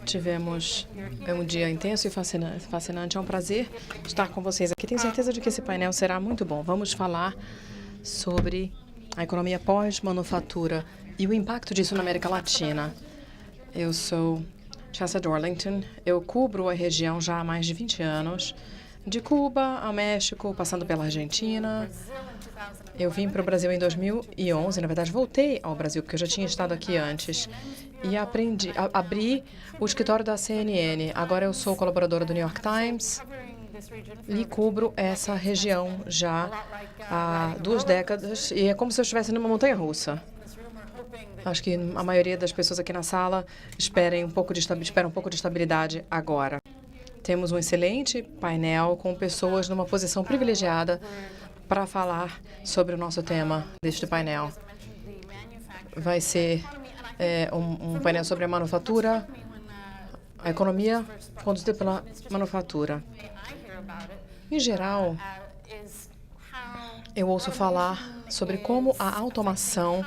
Tivemos um dia intenso e fascinante. É um prazer estar com vocês aqui. Tenho certeza de que esse painel será muito bom. Vamos falar sobre a economia pós-manufatura e o impacto disso na América Latina. Eu sou Chassa Dorlington. Eu cubro a região já há mais de 20 anos, de Cuba ao México, passando pela Argentina. Eu vim para o Brasil em 2011. Na verdade, voltei ao Brasil, porque eu já tinha estado aqui antes. E abri o escritório da CNN. Agora eu sou colaboradora do New York Times e cubro essa região já há 2 décadas. E é como se eu estivesse numa montanha-russa. Acho que a maioria das pessoas aqui na sala espera um pouco de estabilidade agora. Temos um excelente painel com pessoas numa posição privilegiada para falar sobre o nosso tema deste painel. Vai ser um painel sobre a manufatura, a economia conduzida pela manufatura. Em geral, eu ouço falar sobre como a automação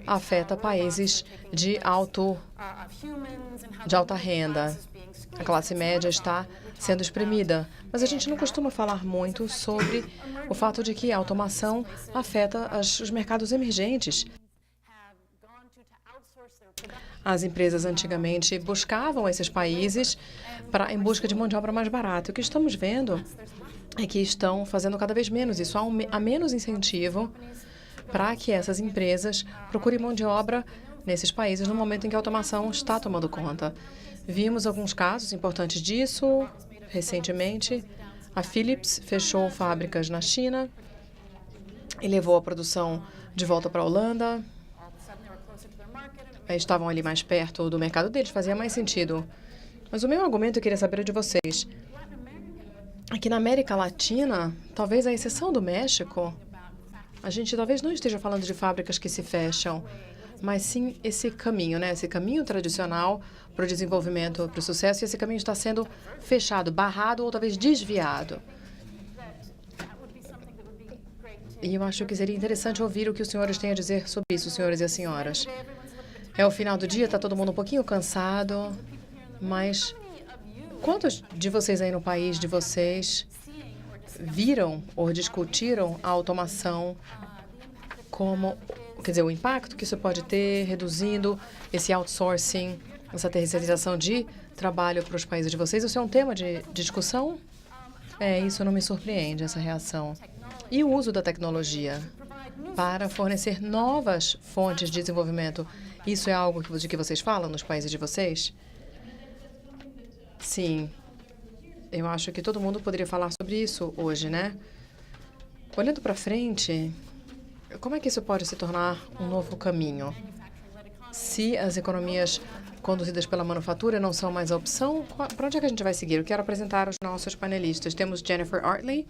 afeta países de alta renda. A classe média está sendo espremida, mas a gente não costuma falar muito sobre o fato de que a automação afeta os mercados emergentes. As empresas antigamente buscavam esses países em busca de mão de obra mais barata. O que estamos vendo é que estão fazendo cada vez menos isso. Há menos incentivo para que essas empresas procurem mão de obra nesses países no momento em que a automação está tomando conta. Vimos alguns casos importantes disso recentemente. A Philips fechou fábricas na China e levou a produção de volta para a Holanda. Estavam ali mais perto do mercado deles, fazia mais sentido. Mas o meu argumento eu queria saber de vocês. Aqui na América Latina, talvez à exceção do México, a gente talvez não esteja falando de fábricas que se fecham, mas sim esse caminho, né? Esse caminho tradicional para o desenvolvimento, para o sucesso, e esse caminho está sendo fechado, barrado ou talvez desviado. E eu acho que seria interessante ouvir o que os senhores têm a dizer sobre isso, senhores e as senhoras. É o final do dia, está todo mundo um pouquinho cansado, mas quantos de vocês aí no país de vocês viram ou discutiram a automação o impacto que isso pode ter, reduzindo esse outsourcing, essa terceirização de trabalho para os países de vocês? Isso é um tema de discussão? Isso não me surpreende, essa reação. E o uso da tecnologia para fornecer novas fontes de desenvolvimento. Isso é algo de que vocês falam nos países de vocês? Sim. Eu acho que todo mundo poderia falar sobre isso hoje, né? Olhando para frente, como é que isso pode se tornar um novo caminho? Se as economias conduzidas pela manufatura não são mais a opção, para onde é que a gente vai seguir? Eu quero apresentar os nossos panelistas. Temos Jennifer Artley.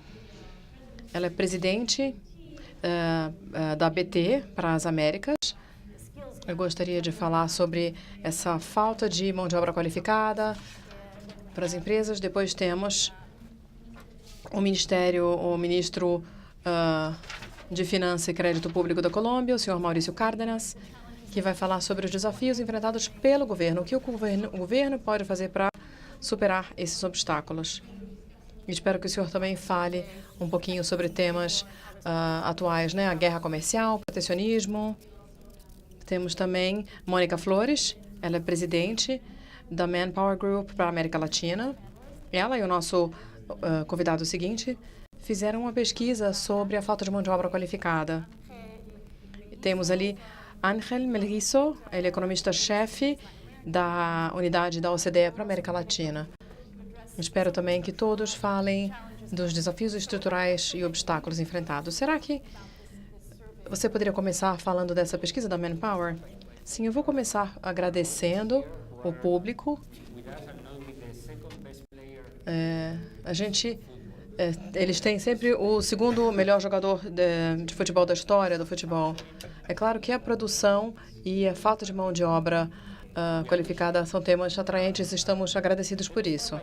Ela é presidente da ABT para as Américas. Eu gostaria de falar sobre essa falta de mão de obra qualificada para as empresas. Depois temos o ministro de Finança e Crédito Público da Colômbia, o senhor Maurício Cárdenas, que vai falar sobre os desafios enfrentados pelo governo, o que o governo pode fazer para superar esses obstáculos. Espero que o senhor também fale um pouquinho sobre temas atuais, né? A guerra comercial, protecionismo. Temos também Mônica Flores, ela é presidente da Manpower Group para a América Latina. Ela e o nosso convidado seguinte fizeram uma pesquisa sobre a falta de mão de obra qualificada. Temos ali Ángel Melguizo, ele é economista-chefe da unidade da OCDE para a América Latina. Espero também que todos falem dos desafios estruturais e obstáculos enfrentados. Será que você poderia começar falando dessa pesquisa da Manpower? Sim, eu vou começar agradecendo o público. Eles têm sempre o segundo melhor jogador de futebol da história do futebol. É claro que a produção e a falta de mão de obra qualificada são temas atraentes e estamos agradecidos por isso.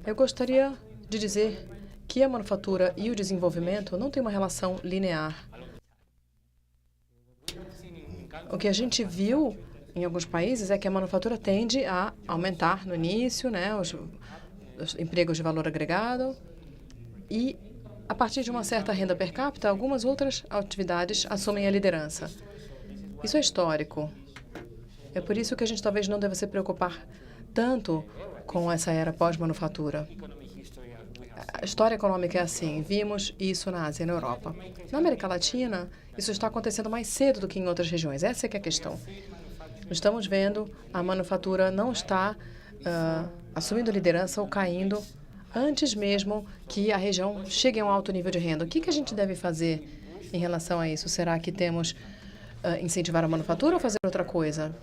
Eu gostaria de dizer que a manufatura e o desenvolvimento não têm uma relação linear. O que a gente viu em alguns países é que a manufatura tende a aumentar no início, né, os empregos de valor agregado, e a partir de uma certa renda per capita, algumas outras atividades assumem a liderança. Isso é histórico. É por isso que a gente talvez não deva se preocupar tanto com essa era pós-manufatura. A história econômica é assim. Vimos isso na Ásia e na Europa. Na América Latina, isso está acontecendo mais cedo do que em outras regiões. Essa é que é a questão. Estamos vendo a manufatura não está assumindo liderança ou caindo antes mesmo que a região chegue a um alto nível de renda. O que a gente deve fazer em relação a isso? Será que temos incentivar a manufatura ou fazer outra coisa?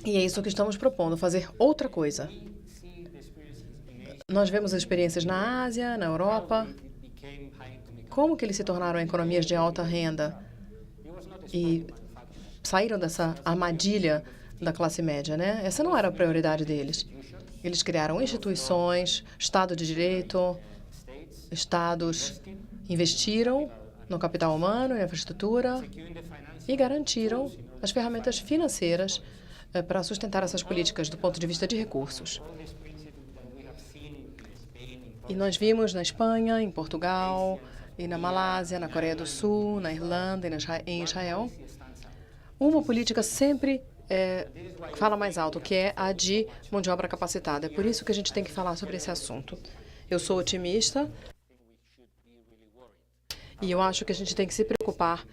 E é isso que estamos propondo, fazer outra coisa. Nós vemos experiências na Ásia, na Europa. Como que eles se tornaram economias de alta renda e saíram dessa armadilha da classe média, né? Essa não era a prioridade deles. Eles criaram instituições, Estado de Direito, estados investiram no capital humano e na infraestrutura e garantiram as ferramentas financeiras para sustentar essas políticas do ponto de vista de recursos. E nós vimos na Espanha, em Portugal, e na Malásia, na Coreia do Sul, na Irlanda e em Israel, uma política sempre fala mais alto, que é a de mão de obra capacitada. É por isso que a gente tem que falar sobre esse assunto. Eu sou otimista e eu acho que a gente tem que se preocupar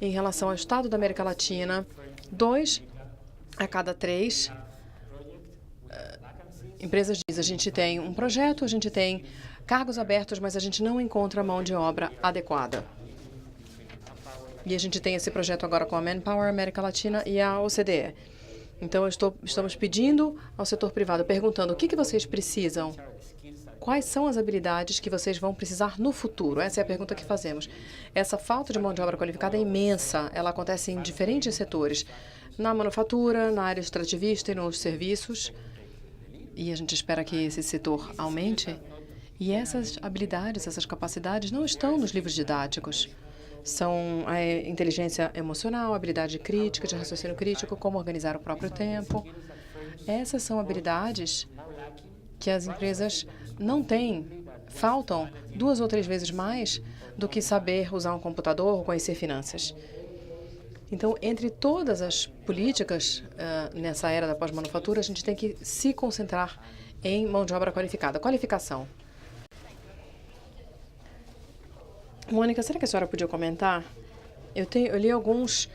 em relação ao estado da América Latina. 2 a cada 3 empresas dizem: a gente tem um projeto, a gente tem cargos abertos, mas a gente não encontra mão de obra adequada. E a gente tem esse projeto agora com a Manpower América Latina e a OCDE. Então, estamos pedindo ao setor privado, perguntando o que vocês precisam. Quais são as habilidades que vocês vão precisar no futuro? Essa é a pergunta que fazemos. Essa falta de mão de obra qualificada é imensa. Ela acontece em diferentes setores. Na manufatura, na área extrativista e nos serviços. E a gente espera que esse setor aumente. E essas habilidades, essas capacidades não estão nos livros didáticos. São a inteligência emocional, habilidade crítica, de raciocínio crítico, como organizar o próprio tempo. Essas são habilidades que as empresas não têm, faltam 2 ou 3 vezes mais do que saber usar um computador ou conhecer finanças. Então, entre todas as políticas nessa era da pós-manufatura, a gente tem que se concentrar em mão de obra qualificada. Qualificação. Mônica, será que a senhora podia comentar? Eu li alguns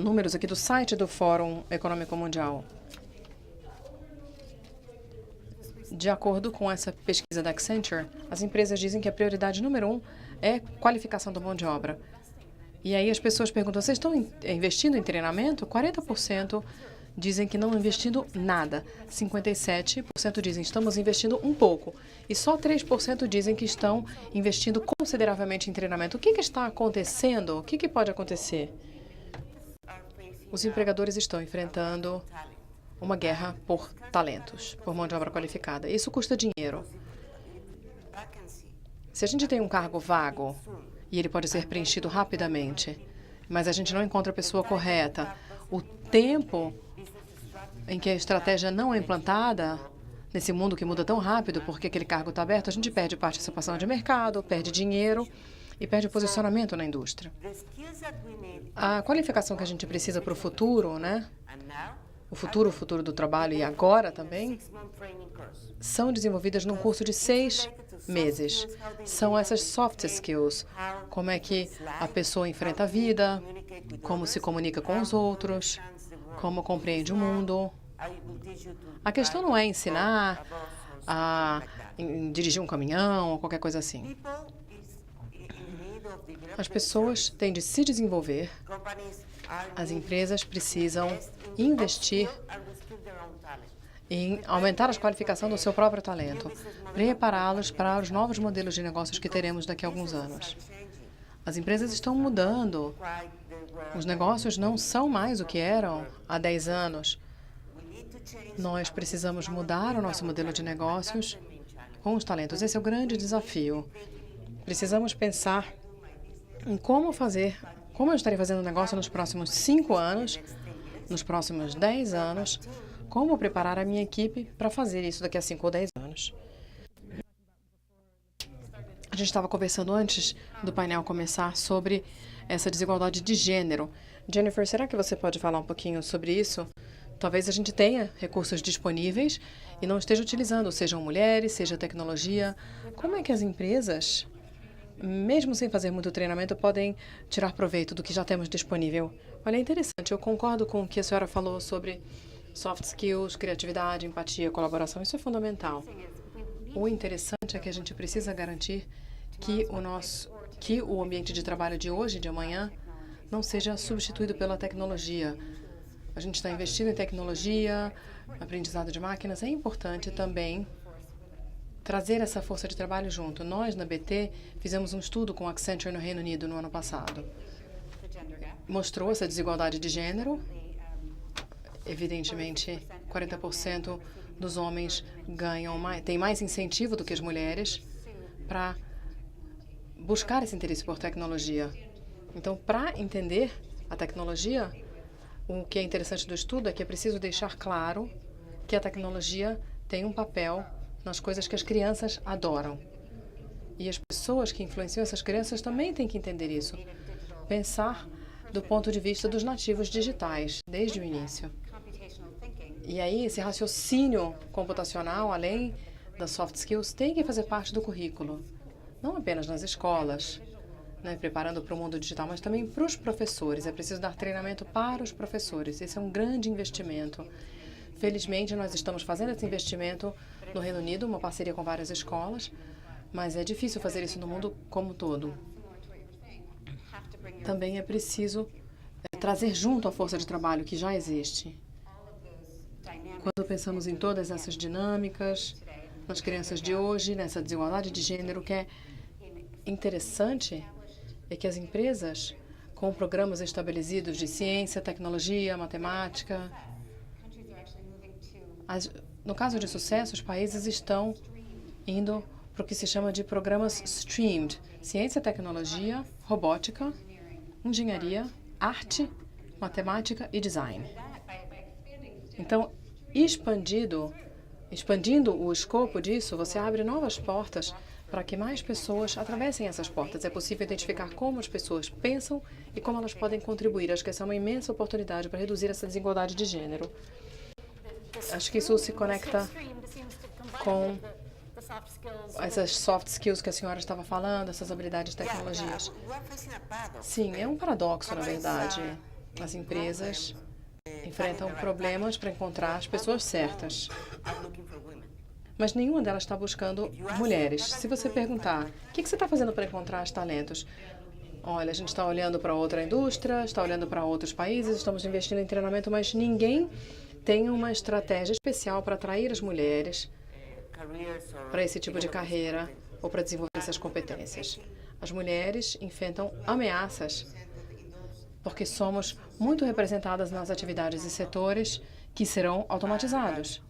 números aqui do site do Fórum Econômico Mundial. De acordo com essa pesquisa da Accenture, as empresas dizem que a prioridade número 1 é qualificação da mão de obra. E aí as pessoas perguntam: vocês estão investindo em treinamento? 40% dizem que não investindo nada. 57% dizem que estamos investindo um pouco. E só 3% dizem que estão investindo consideravelmente em treinamento. O que está acontecendo? O que pode acontecer? Os empregadores estão enfrentando uma guerra por talentos, por mão de obra qualificada. Isso custa dinheiro. Se a gente tem um cargo vago e ele pode ser preenchido rapidamente, mas a gente não encontra a pessoa correta, o tempo em que a estratégia não é implantada, nesse mundo que muda tão rápido, porque aquele cargo está aberto, a gente perde participação de mercado, perde dinheiro e perde posicionamento na indústria. A qualificação que a gente precisa para o futuro, né? O futuro do trabalho e agora também, são desenvolvidas num curso de 6 meses. São essas soft skills, como é que a pessoa enfrenta a vida, como se comunica com os outros, como compreende o mundo. A questão não é ensinar a dirigir um caminhão ou qualquer coisa assim. As pessoas têm de se desenvolver. As empresas precisam investir em aumentar a qualificação do seu próprio talento, prepará-los para os novos modelos de negócios que teremos daqui a alguns anos. As empresas estão mudando. Os negócios não são mais o que eram há 10 anos. Nós precisamos mudar o nosso modelo de negócios com os talentos. Esse é o grande desafio. Precisamos pensar em como eu estarei fazendo negócio nos próximos 5 anos nos próximos 10 anos, como preparar a minha equipe para fazer isso daqui a 5 ou 10 anos. A gente estava conversando antes do painel começar sobre essa desigualdade de gênero. Jennifer, será que você pode falar um pouquinho sobre isso? Talvez a gente tenha recursos disponíveis e não esteja utilizando, sejam mulheres, seja tecnologia. Como é que as empresas, mesmo sem fazer muito treinamento, podem tirar proveito do que já temos disponível? Olha, é interessante. Eu concordo com o que a senhora falou sobre soft skills, criatividade, empatia, colaboração. Isso é fundamental. O interessante é que a gente precisa garantir que o ambiente de trabalho de hoje e de amanhã não seja substituído pela tecnologia. A gente está investindo em tecnologia, aprendizado de máquinas. É importante também trazer essa força de trabalho junto. Nós, na BT, fizemos um estudo com a Accenture no Reino Unido no ano passado. Mostrou essa desigualdade de gênero. Evidentemente, 40% dos homens têm mais incentivo do que as mulheres para buscar esse interesse por tecnologia. Então, para entender a tecnologia, o que é interessante do estudo é que é preciso deixar claro que a tecnologia tem um papel nas coisas que as crianças adoram. E as pessoas que influenciam essas crianças também têm que entender isso. Pensar do ponto de vista dos nativos digitais, desde o início. E aí, esse raciocínio computacional, além das soft skills, tem que fazer parte do currículo. Não apenas nas escolas, preparando para o mundo digital, mas também para os professores. É preciso dar treinamento para os professores. Esse é um grande investimento. Felizmente, nós estamos fazendo esse investimento no Reino Unido, uma parceria com várias escolas, mas é difícil fazer isso no mundo como um todo. Também é preciso trazer junto a força de trabalho que já existe. Quando pensamos em todas essas dinâmicas, nas crianças de hoje, nessa desigualdade de gênero, o que é interessante é que as empresas, com programas estabelecidos de ciência, tecnologia, matemática, no caso de sucesso, os países estão indo para o que se chama de programas streamed, ciência, tecnologia, robótica, engenharia, arte, matemática e design. Então, expandindo o escopo disso, você abre novas portas para que mais pessoas atravessem essas portas. É possível identificar como as pessoas pensam e como elas podem contribuir. Acho que essa é uma imensa oportunidade para reduzir essa desigualdade de gênero. Acho que isso se conecta com essas soft skills que a senhora estava falando, essas habilidades de tecnologias. Sim, é um paradoxo, na verdade. As empresas enfrentam problemas para encontrar as pessoas certas. Mas nenhuma delas está buscando mulheres. Se você perguntar, o que você está fazendo para encontrar os talentos? Olha, a gente está olhando para outra indústria, está olhando para outros países, estamos investindo em treinamento, mas ninguém tem uma estratégia especial para atrair as mulheres para esse tipo de carreira ou para desenvolver essas competências. As mulheres enfrentam ameaças porque somos muito representadas nas atividades e setores que serão automatizados.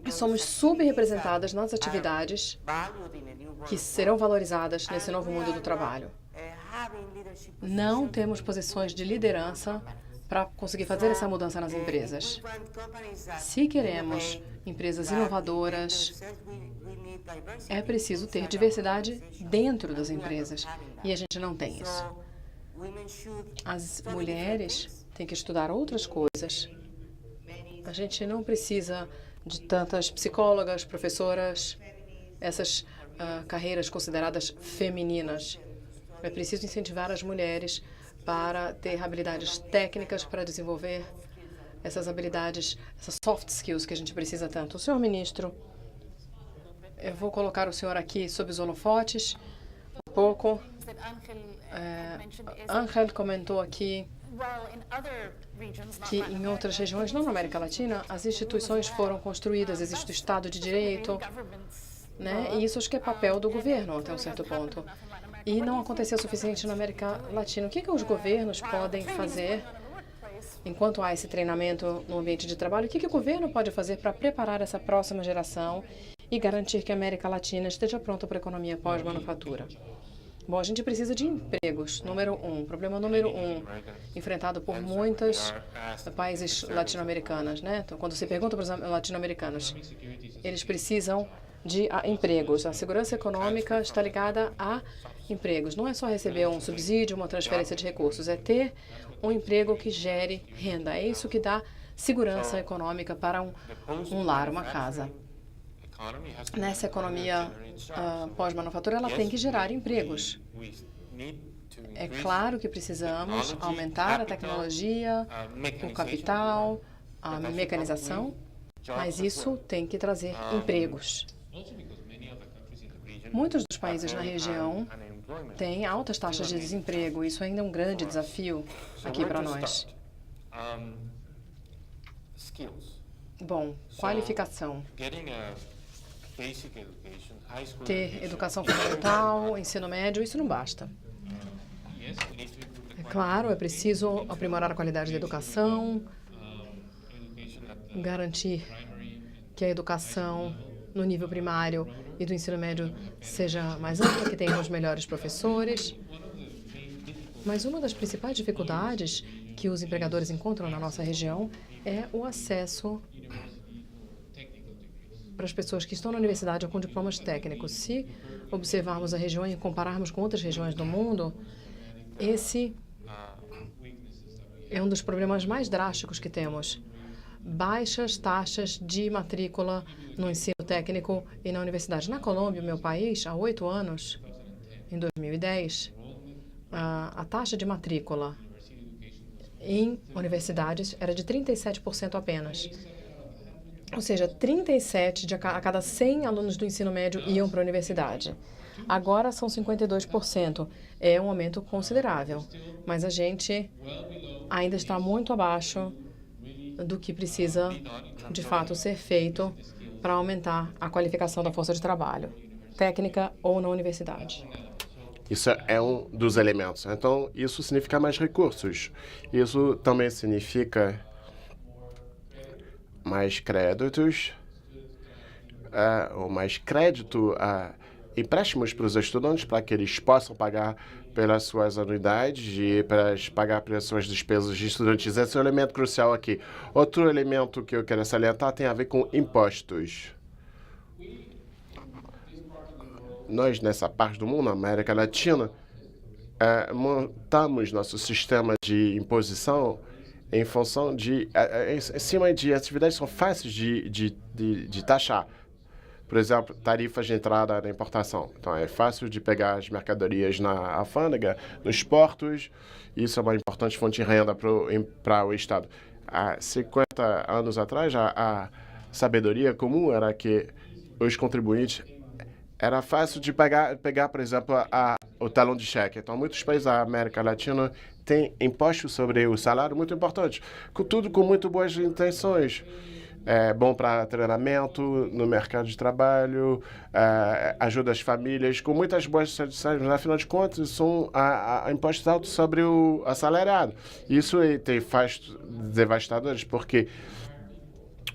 E somos subrepresentadas nas atividades que serão valorizadas nesse novo mundo do trabalho. Não temos posições de liderança para conseguir fazer essa mudança nas empresas. Se queremos empresas inovadoras, é preciso ter diversidade dentro das empresas. E a gente não tem isso. As mulheres têm que estudar outras coisas. A gente não precisa de tantas psicólogas, professoras, essas carreiras consideradas femininas. É preciso incentivar as mulheres para ter habilidades técnicas para desenvolver essas habilidades, essas soft skills que a gente precisa tanto. O senhor ministro, eu vou colocar o senhor aqui sob os holofotes um pouco. Ángel comentou aqui que em outras regiões, não na América Latina, as instituições foram construídas, existe o Estado de Direito, e isso acho que é papel do governo até um certo ponto. E não acontecia o suficiente na América Latina. O que os governos podem fazer enquanto há esse treinamento no ambiente de trabalho? O que o governo pode fazer para preparar essa próxima geração e garantir que a América Latina esteja pronta para a economia pós-manufatura? Bom, a gente precisa de empregos, número um. Problema número um, enfrentado por muitos países latino-americanos, né? Então, quando você pergunta para os latino-americanos, eles precisam de empregos. A segurança econômica está ligada a empregos. Não é só receber um subsídio, uma transferência de recursos, é ter um emprego que gere renda. É isso que dá segurança econômica para um lar, uma casa. Nessa economia pós-manufatura, ela tem que gerar empregos. É claro que precisamos aumentar a tecnologia, o capital, a mecanização, mas isso tem que trazer empregos. Muitos dos países na região têm altas taxas de desemprego. Isso ainda é um grande desafio aqui para nós. Bom, qualificação. Ter educação fundamental, ensino médio, isso não basta. É claro, é preciso aprimorar a qualidade da educação, garantir que a educação no nível primário e do ensino médio seja mais ampla, que tenha os melhores professores. Mas uma das principais dificuldades que os empregadores encontram na nossa região é o acesso para as pessoas que estão na universidade ou com diplomas técnicos. Se observarmos a região e compararmos com outras regiões do mundo, esse é um dos problemas mais drásticos que temos. Baixas taxas de matrícula no ensino técnico e na universidade. Na Colômbia, meu país, há 8 anos, em 2010, a taxa de matrícula em universidades era de 37% apenas. Ou seja, 37 a cada 100 alunos do ensino médio iam para a universidade. Agora são 52%. É um aumento considerável, mas a gente ainda está muito abaixo do que precisa, de fato, ser feito para aumentar a qualificação da força de trabalho, técnica ou na universidade. Isso é um dos elementos. Então, isso significa mais recursos. Isso também significa mais créditos, ou mais crédito, empréstimos para os estudantes para que eles possam pagar pelas suas anuidades e para pagar pelas suas despesas de estudantes. Esse é um elemento crucial aqui. Outro elemento que eu quero salientar tem a ver com impostos. Nós, nessa parte do mundo, na América Latina, montamos nosso sistema de imposição em função de, em cima de atividades que são fáceis de taxar. Por exemplo, tarifas de entrada na importação. Então, é fácil de pegar as mercadorias na alfândega, nos portos. Isso é uma importante fonte de renda para o Estado. Há 50 anos atrás, a sabedoria comum era que os contribuintes era fácil de pegar, por exemplo, o talão de cheque. Então, muitos países da América Latina têm impostos sobre o salário muito importantes, tudo com muito boas intenções. É bom para treinamento no mercado de trabalho, ajuda as famílias, com muitas boas tradições, mas, afinal de contas, são impostos altos sobre o assalariado. Isso tem efeitos devastadores, porque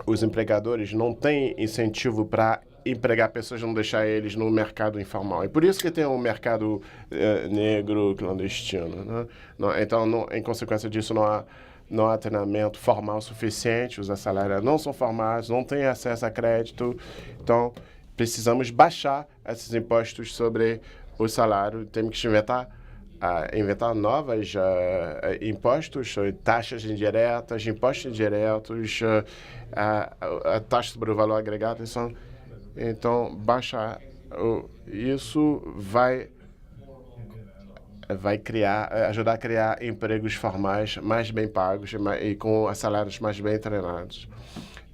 os empregadores não têm incentivo para empregar pessoas, não deixar eles no mercado informal. E por isso que tem um mercado negro clandestino, né? Então, em consequência disso, não há treinamento formal suficiente, os assalariados não são formados, não têm acesso a crédito. Então, precisamos baixar esses impostos sobre o salário. Temos que inventar novos impostos, taxas indiretas, impostos indiretos, a taxa sobre o valor agregado. Então, baixar isso vai ajudar a criar empregos formais mais bem pagos e com salários mais bem treinados.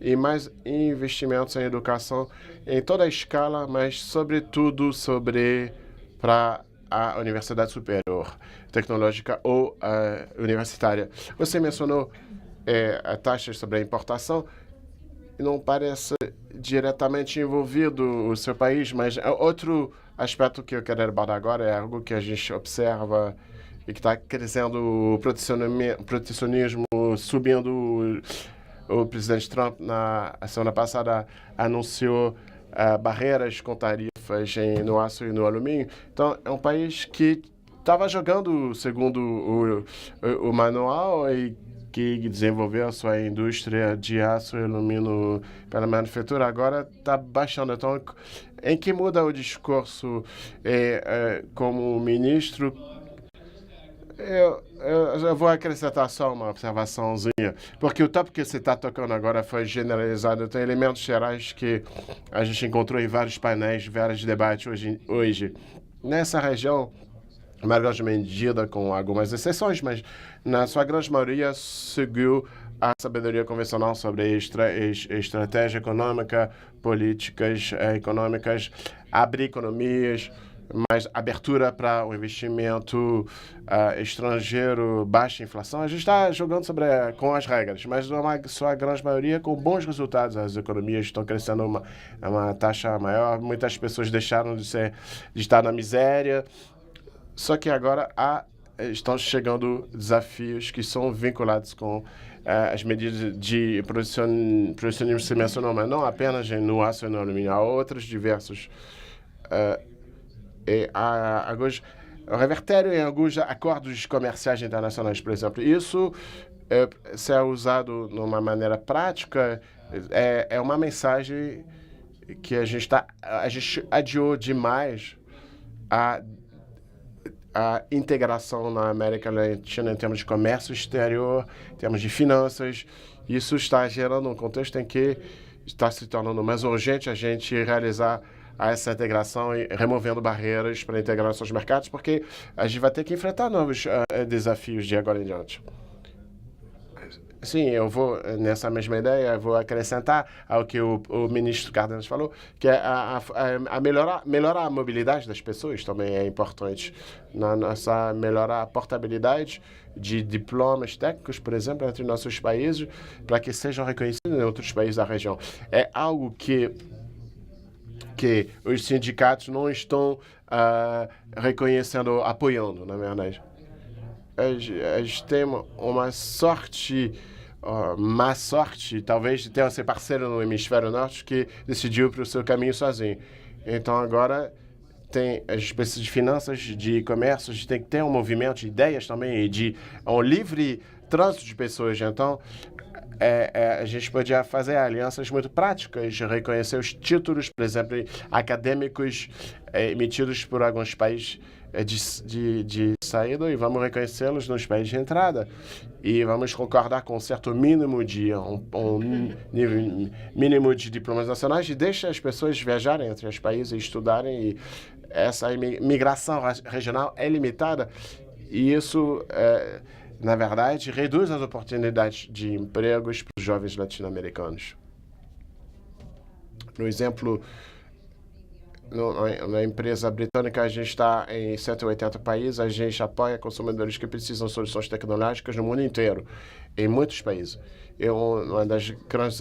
E mais investimentos em educação em toda a escala, mas sobretudo para a universidade superior, tecnológica ou universitária. Você mencionou a taxa sobre a importação. Não parece diretamente envolvido o seu país, mas outro aspecto que eu quero abordar agora é algo que a gente observa e que está crescendo, o protecionismo subindo. O presidente Trump, na semana passada, anunciou barreiras com tarifas tarifas no aço e no alumínio. Então, é um país que estava jogando segundo o manual e que desenvolveu a sua indústria de aço e alumínio para a manufatura, agora está baixando. Então, em que muda o discurso como ministro? Eu vou acrescentar só uma observaçãozinha, porque o tópico que você está tocando agora foi generalizado. Tem elementos gerais que a gente encontrou em vários painéis, vários debates hoje. Nessa região, uma grande medida, com algumas exceções, mas na sua grande maioria seguiu a sabedoria convencional sobre estratégia econômica, políticas econômicas, abrir economias, mais abertura para o investimento estrangeiro, baixa inflação. A gente está jogando com as regras, mas na sua grande maioria com bons resultados. As economias estão crescendo uma taxa maior, muitas pessoas deixaram de estar na miséria. Só que agora estão chegando desafios que são vinculados com as medidas de protecionismo que você mencionou, mas não apenas no aço e no alumínio, há outros diversos o revertério em alguns acordos comerciais internacionais, por exemplo. Isso, se é usado de uma maneira prática, é uma mensagem que a gente adiou demais a integração na América Latina em termos de comércio exterior, em termos de finanças. Isso está gerando um contexto em que está se tornando mais urgente a gente realizar essa integração e removendo barreiras para a integração dos mercados, porque a gente vai ter que enfrentar novos desafios de agora em diante. Sim, eu vou, nessa mesma ideia, vou acrescentar ao que o ministro Cardenas falou, que é melhorar a mobilidade das pessoas também é importante. Melhorar a portabilidade de diplomas técnicos, por exemplo, entre nossos países, para que sejam reconhecidos em outros países da região. É algo que os sindicatos não estão reconhecendo, apoiando, na verdade. A gente tem uma má sorte, talvez, de ter ser parceiro no hemisfério norte que decidiu para o seu caminho sozinho. Então, agora, tem as espécies de finanças, de comércio, a gente tem que ter um movimento de ideias também e de um livre trânsito de pessoas. Então, a gente podia fazer alianças muito práticas, reconhecer os títulos, por exemplo, acadêmicos emitidos por alguns países de saída e vamos reconhecê-los nos países de entrada. E vamos concordar com um certo mínimo nível mínimo de diplomas nacionais e deixa as pessoas viajarem entre os países e estudarem. E essa migração regional é limitada e isso, na verdade, reduz as oportunidades de empregos para os jovens latino-americanos. No exemplo, na empresa britânica, a gente está em 180 países, a gente apoia consumidores que precisam de soluções tecnológicas no mundo inteiro, em muitos países. Uma das grandes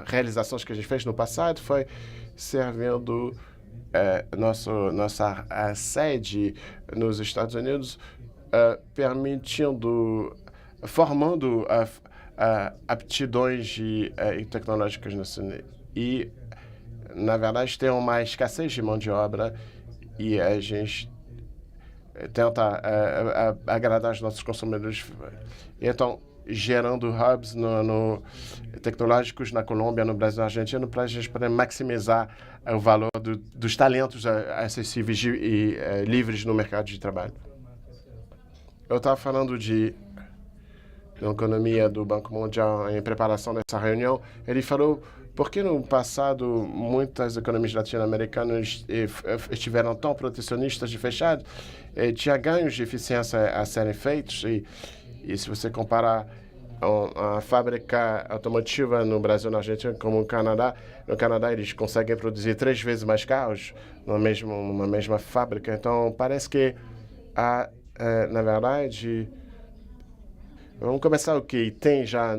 realizações que a gente fez no passado foi servindo nossa sede nos Estados Unidos, formando aptidões tecnológicas no cinema. E, na verdade, tem uma escassez de mão de obra e a gente tenta agradar os nossos consumidores. Então, gerando hubs tecnológicos na Colômbia, no Brasil e na Argentina, para a gente poder maximizar o valor dos talentos acessíveis e livres no mercado de trabalho. Eu estava falando de economia do Banco Mundial em preparação dessa reunião. Ele falou porque no passado muitas economias latino-americanas estiveram tão protecionistas e fechadas, tinha ganhos de eficiência a serem feitos e se você comparar a fábrica automotiva no Brasil e na Argentina como no Canadá eles conseguem produzir 3 vezes mais carros numa mesma fábrica. Então parece que na verdade, vamos começar o que tem já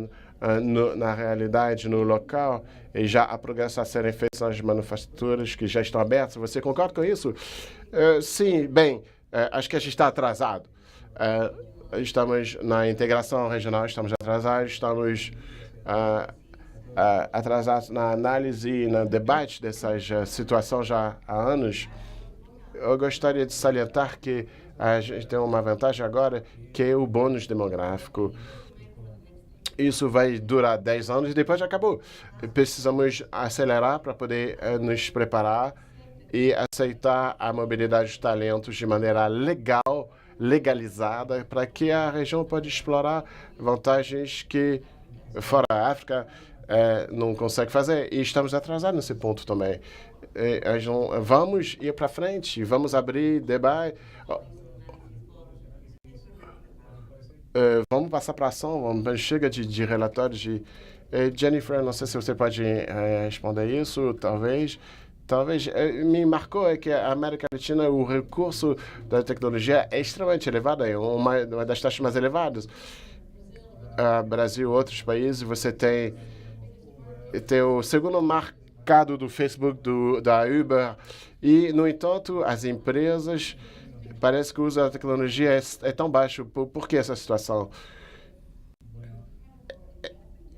na realidade, no local, e já há progresso a serem feitos nas manufaturas que já estão abertas. Você concorda com isso? Sim, bem, acho que a gente está atrasado. Estamos na integração regional, estamos atrasados, estamos atrasados na análise e no debate dessas situações já há anos. Eu gostaria de salientar que a gente tem uma vantagem agora, que é o bônus demográfico. Isso vai durar 10 anos e depois já acabou. Precisamos acelerar para poder nos preparar e aceitar a mobilidade de talentos de maneira legal, legalizada, para que a região pode explorar vantagens que fora a África não consegue fazer. E estamos atrasados nesse ponto também. Vamos ir para frente, vamos abrir debate. Vamos passar para a ação, chega de relatórios de... Jennifer, não sei se você pode responder isso, talvez me marcou é que a América Latina, o recurso da tecnologia é extremamente elevado, é uma das taxas mais elevadas. Brasil, outros países, você tem o segundo mercado do Facebook, da Uber, e, no entanto, as empresas... Parece que o uso da tecnologia é tão baixo. Por que essa situação?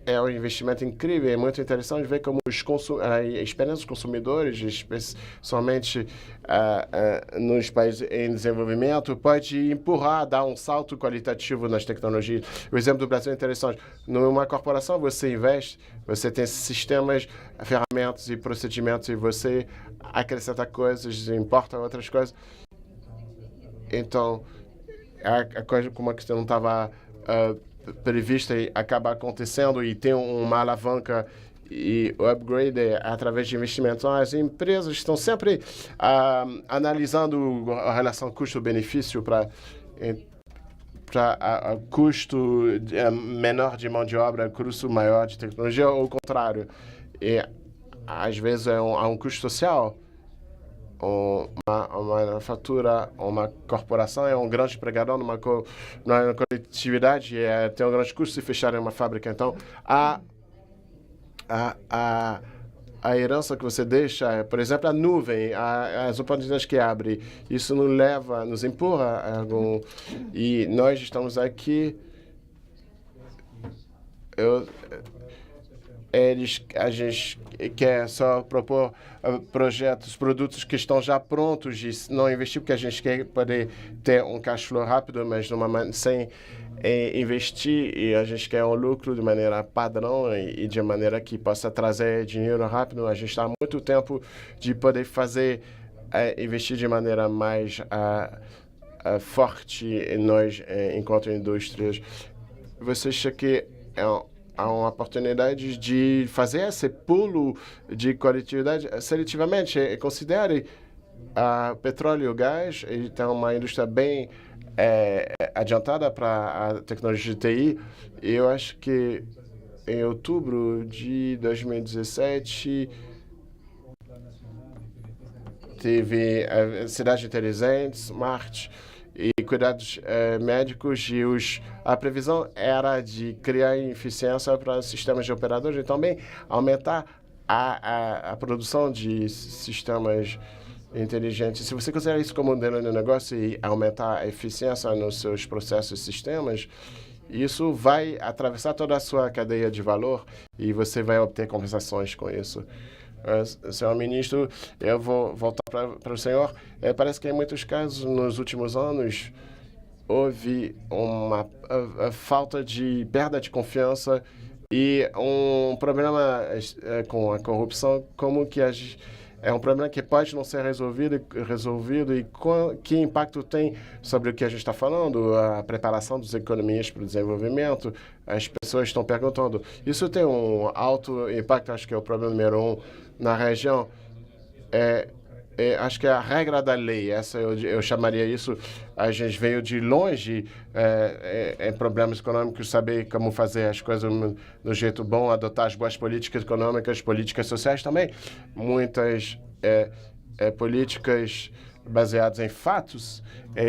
É um investimento incrível, é muito interessante ver como a experiência dos consumidores, especialmente nos países em desenvolvimento, pode empurrar, dar um salto qualitativo nas tecnologias. O exemplo do Brasil é interessante. Numa corporação, você investe, você tem sistemas, ferramentas e procedimentos, e você acrescenta coisas, importa outras coisas. Então, a coisa como a questão não estava prevista e acaba acontecendo e tem uma alavanca e o upgrade através de investimentos. Então, as empresas estão sempre analisando a relação custo-benefício para custo menor de mão de obra, custo maior de tecnologia, ou o contrário. E, às vezes, há um custo social. Uma manufatura, uma corporação é um grande empregador numa coletividade, tem um grande custo se fecharem uma fábrica. Então, a herança que você deixa, por exemplo, a nuvem, as oportunidades que abre, isso nos empurra e nós estamos aqui. A gente quer só propor projetos, produtos que estão já prontos, de não investir, porque a gente quer poder ter um cash flow rápido, mas sem investir, e a gente quer um lucro de maneira padrão e de maneira que possa trazer dinheiro rápido. A gente está há muito tempo de poder investir de maneira mais forte em nós, enquanto indústrias. Você acha que há uma oportunidade de fazer esse pulo de coletividade seletivamente? Considere petróleo e o gás, e tem uma indústria bem adiantada para a tecnologia de TI. E eu acho que em outubro de 2017 teve a cidade inteligente, Smart, e cuidados médicos, e a previsão era de criar eficiência para sistemas de operadores e também aumentar a produção de sistemas inteligentes. Se você considerar isso como um modelo de negócio e aumentar a eficiência nos seus processos e sistemas, isso vai atravessar toda a sua cadeia de valor e você vai obter compensações com isso. Senhor ministro, eu vou voltar para o senhor. Parece que em muitos casos, nos últimos anos, houve uma falta de perda de confiança e um problema com a corrupção, como que é um problema que pode não ser resolvido e que impacto tem sobre o que a gente está falando, a preparação das economias para o desenvolvimento. As pessoas estão perguntando. Isso tem um alto impacto, acho que é o problema número 1 na região. Acho que é a regra da lei, essa eu chamaria isso. A gente veio de longe em problemas econômicos, saber como fazer as coisas do jeito bom, adotar as boas políticas econômicas, políticas sociais também. Muitas políticas baseadas em fatos.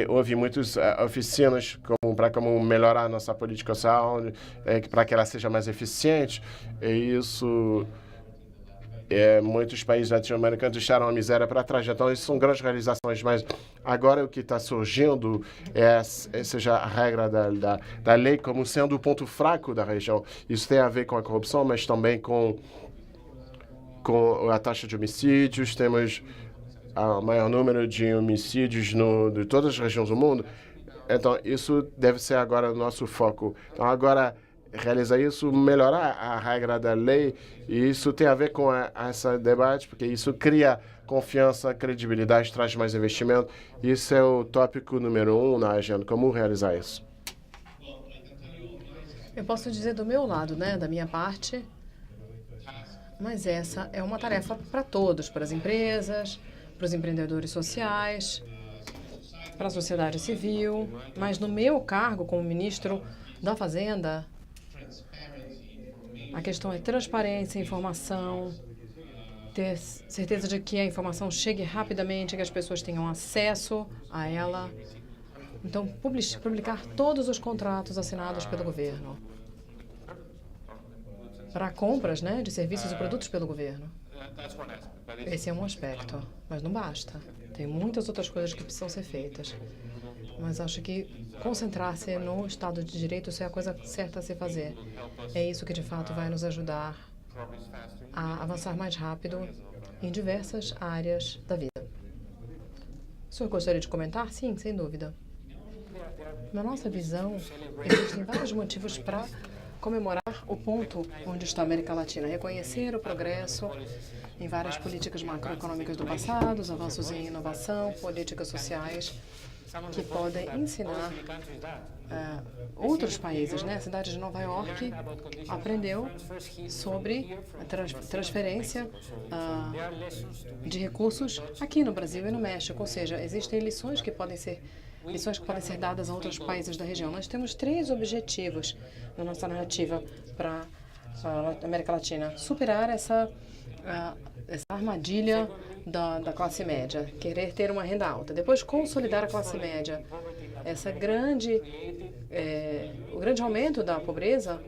Houve muitas oficinas para como melhorar a nossa política social, para que ela seja mais eficiente. E isso muitos países latino-americanos deixaram a miséria para trás. Então, isso são grandes realizações, mas agora o que está surgindo seja a regra da lei como sendo o ponto fraco da região. Isso tem a ver com a corrupção, mas também com a taxa de homicídios. Temos o maior número de homicídios de todas as regiões do mundo. Então, isso deve ser agora o nosso foco. Então, agora, realizar isso, melhorar a regra da lei, e isso tem a ver com esse debate, porque isso cria confiança, credibilidade, traz mais investimento. Isso é o tópico número 1 na agenda. Como realizar isso? Eu posso dizer do meu lado, né, da minha parte, mas essa é uma tarefa para todos, para as empresas, para os empreendedores sociais, para a sociedade civil, mas no meu cargo como ministro da Fazenda, a questão é transparência, informação, ter certeza de que a informação chegue rapidamente, que as pessoas tenham acesso a ela. Então, publicar todos os contratos assinados pelo governo para compras, né, de serviços e produtos pelo governo. Esse é um aspecto, mas não basta. Tem muitas outras coisas que precisam ser feitas. Mas acho que concentrar-se no Estado de Direito é a coisa certa a se fazer. É isso que, de fato, vai nos ajudar a avançar mais rápido em diversas áreas da vida. O senhor gostaria de comentar? Sim, sem dúvida. Na nossa visão, existem vários motivos para comemorar o ponto onde está a América Latina. Reconhecer o progresso em várias políticas macroeconômicas do passado, os avanços em inovação, políticas sociais, que podem ensinar outros países, né? A cidade de Nova York aprendeu sobre a transferência de recursos aqui no Brasil e no México, ou seja, existem lições que podem ser dadas a outros países da região. Nós temos 3 objetivos na nossa narrativa para a América Latina: superar essa armadilha da classe média, querer ter uma renda alta. Depois, consolidar a classe média. O grande aumento da pobreza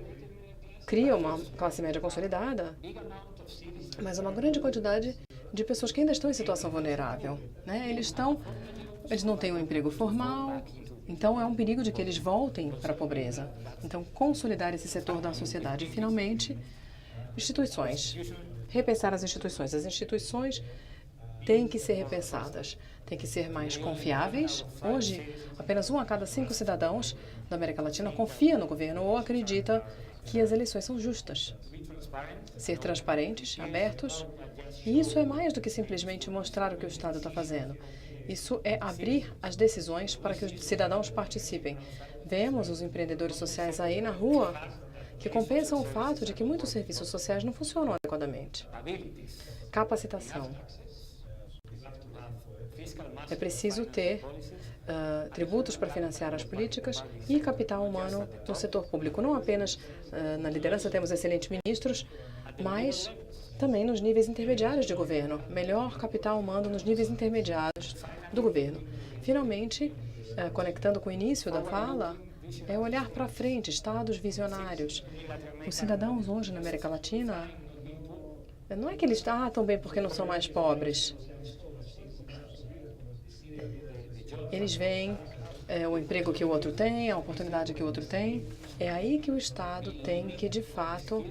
cria uma classe média consolidada, mas uma grande quantidade de pessoas que ainda estão em situação vulnerável, né? Eles não têm um emprego formal, então é um perigo de que eles voltem para a pobreza. Então, consolidar esse setor da sociedade. E, finalmente, instituições. Repensar as instituições. As instituições têm que ser repensadas, têm que ser mais confiáveis. Hoje, apenas 1 a cada 5 cidadãos da América Latina confia no governo ou acredita que as eleições são justas. Ser transparentes, abertos, e isso é mais do que simplesmente mostrar o que o Estado está fazendo. Isso é abrir as decisões para que os cidadãos participem. Vemos os empreendedores sociais aí na rua que compensam o fato de que muitos serviços sociais não funcionam adequadamente. Capacitação. É preciso ter tributos para financiar as políticas e capital humano no setor público. Não apenas na liderança temos excelentes ministros, mas também nos níveis intermediários de governo. Melhor capital humano nos níveis intermediários do governo. Finalmente, conectando com o início da fala, é olhar para frente, estados visionários. Os cidadãos hoje na América Latina, não é que eles estão bem porque não são mais pobres. Eles veem o emprego que o outro tem, a oportunidade que o outro tem. É aí que o Estado tem que, de fato,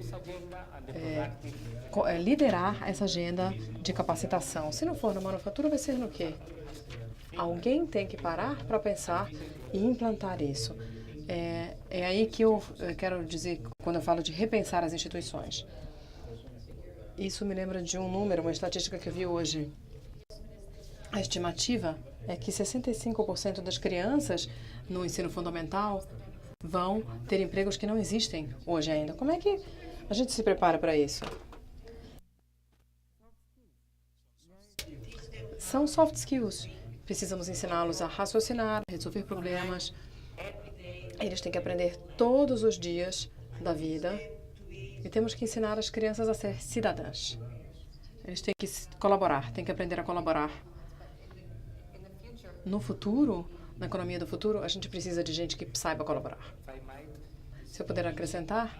liderar essa agenda de capacitação. Se não for na manufatura, vai ser no quê? Alguém tem que parar para pensar e implantar isso. É aí que eu quero dizer, quando eu falo de repensar as instituições. Isso me lembra de um número, uma estatística que eu vi hoje. A estimativa é que 65% das crianças no ensino fundamental vão ter empregos que não existem hoje ainda. Como é que a gente se prepara para isso? São soft skills. Precisamos ensiná-los a raciocinar, a resolver problemas. Eles têm que aprender todos os dias da vida e temos que ensinar as crianças a ser cidadãs. Eles têm que colaborar, têm que aprender a colaborar. No futuro, na economia do futuro, a gente precisa de gente que saiba colaborar. Se eu puder acrescentar,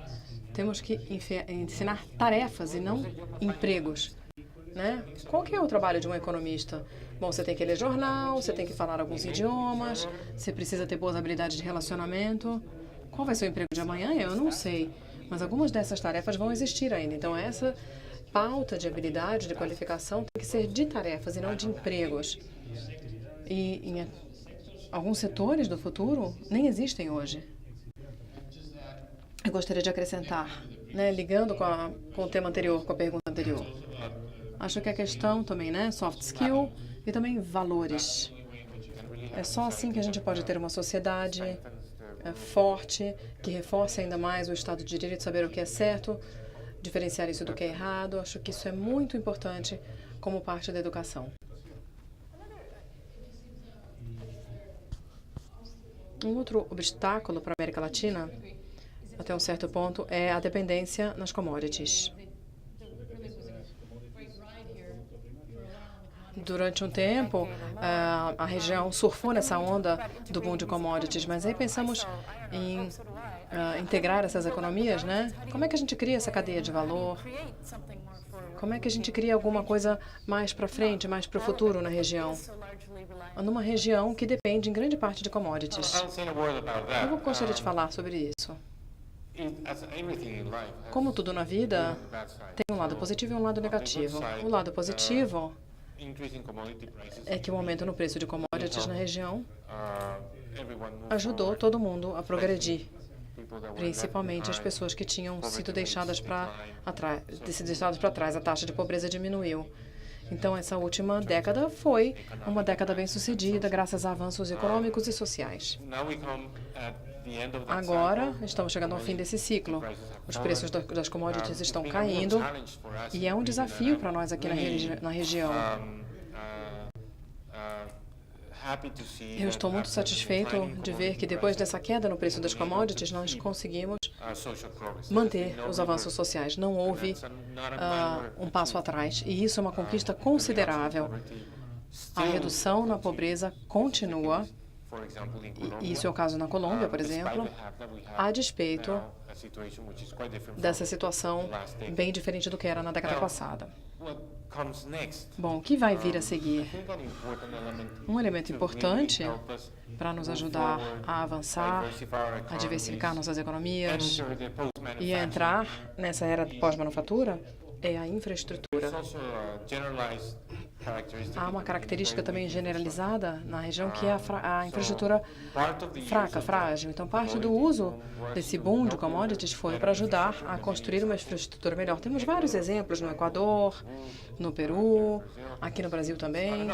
temos que ensinar tarefas e não empregos. né? Qual que é o trabalho de um economista? Bom, você tem que ler jornal, você tem que falar alguns idiomas, você precisa ter boas habilidades de relacionamento. Qual vai ser o emprego de amanhã? Eu não sei. Mas algumas dessas tarefas vão existir ainda. Então, essa pauta de habilidade, de qualificação, tem que ser de tarefas e não de empregos. E em alguns setores do futuro nem existem hoje. Eu gostaria de acrescentar, né, ligando com o tema anterior, com a pergunta anterior. Acho que a questão também, né, soft skill e também valores. É só assim que a gente pode ter uma sociedade forte, que reforce ainda mais o Estado de Direito, saber o que é certo, diferenciar isso do que é errado. Acho que isso é muito importante como parte da educação. Um outro obstáculo para a América Latina, até um certo ponto, é a dependência nas commodities. Durante um tempo, a região surfou nessa onda do boom de commodities, mas aí pensamos em integrar essas economias, né? Como é que a gente cria essa cadeia de valor? Como é que a gente cria alguma coisa mais para frente, mais para o futuro na região? Numa região que depende em grande parte de commodities. Eu gostaria de falar sobre isso. Como tudo na vida, tem um lado positivo e um lado negativo. O lado positivo é que o aumento no preço de commodities na região ajudou todo mundo a progredir, principalmente as pessoas que tinham sido deixadas para trás. A taxa de pobreza diminuiu. Então, essa última década foi uma década bem-sucedida, graças a avanços econômicos e sociais. Agora, estamos chegando ao fim desse ciclo. Os preços das commodities estão caindo e é um desafio para nós aqui na região. Eu estou muito satisfeito de ver que depois dessa queda no preço das commodities, nós conseguimos manter os avanços sociais. Não houve um passo atrás e isso é uma conquista considerável. A redução na pobreza continua. E isso é o caso na Colômbia, por exemplo, a despeito dessa situação bem diferente do que era na década passada. Bom, o que vai vir a seguir? Um elemento importante para nos ajudar a avançar, a diversificar nossas economias e a entrar nessa era pós-manufatura é a infraestrutura. Há uma característica também generalizada na região que é a infraestrutura fraca, frágil. Então, parte do uso desse boom de commodities foi para ajudar a construir uma infraestrutura melhor. Temos vários exemplos no Equador, no Peru, aqui no Brasil também.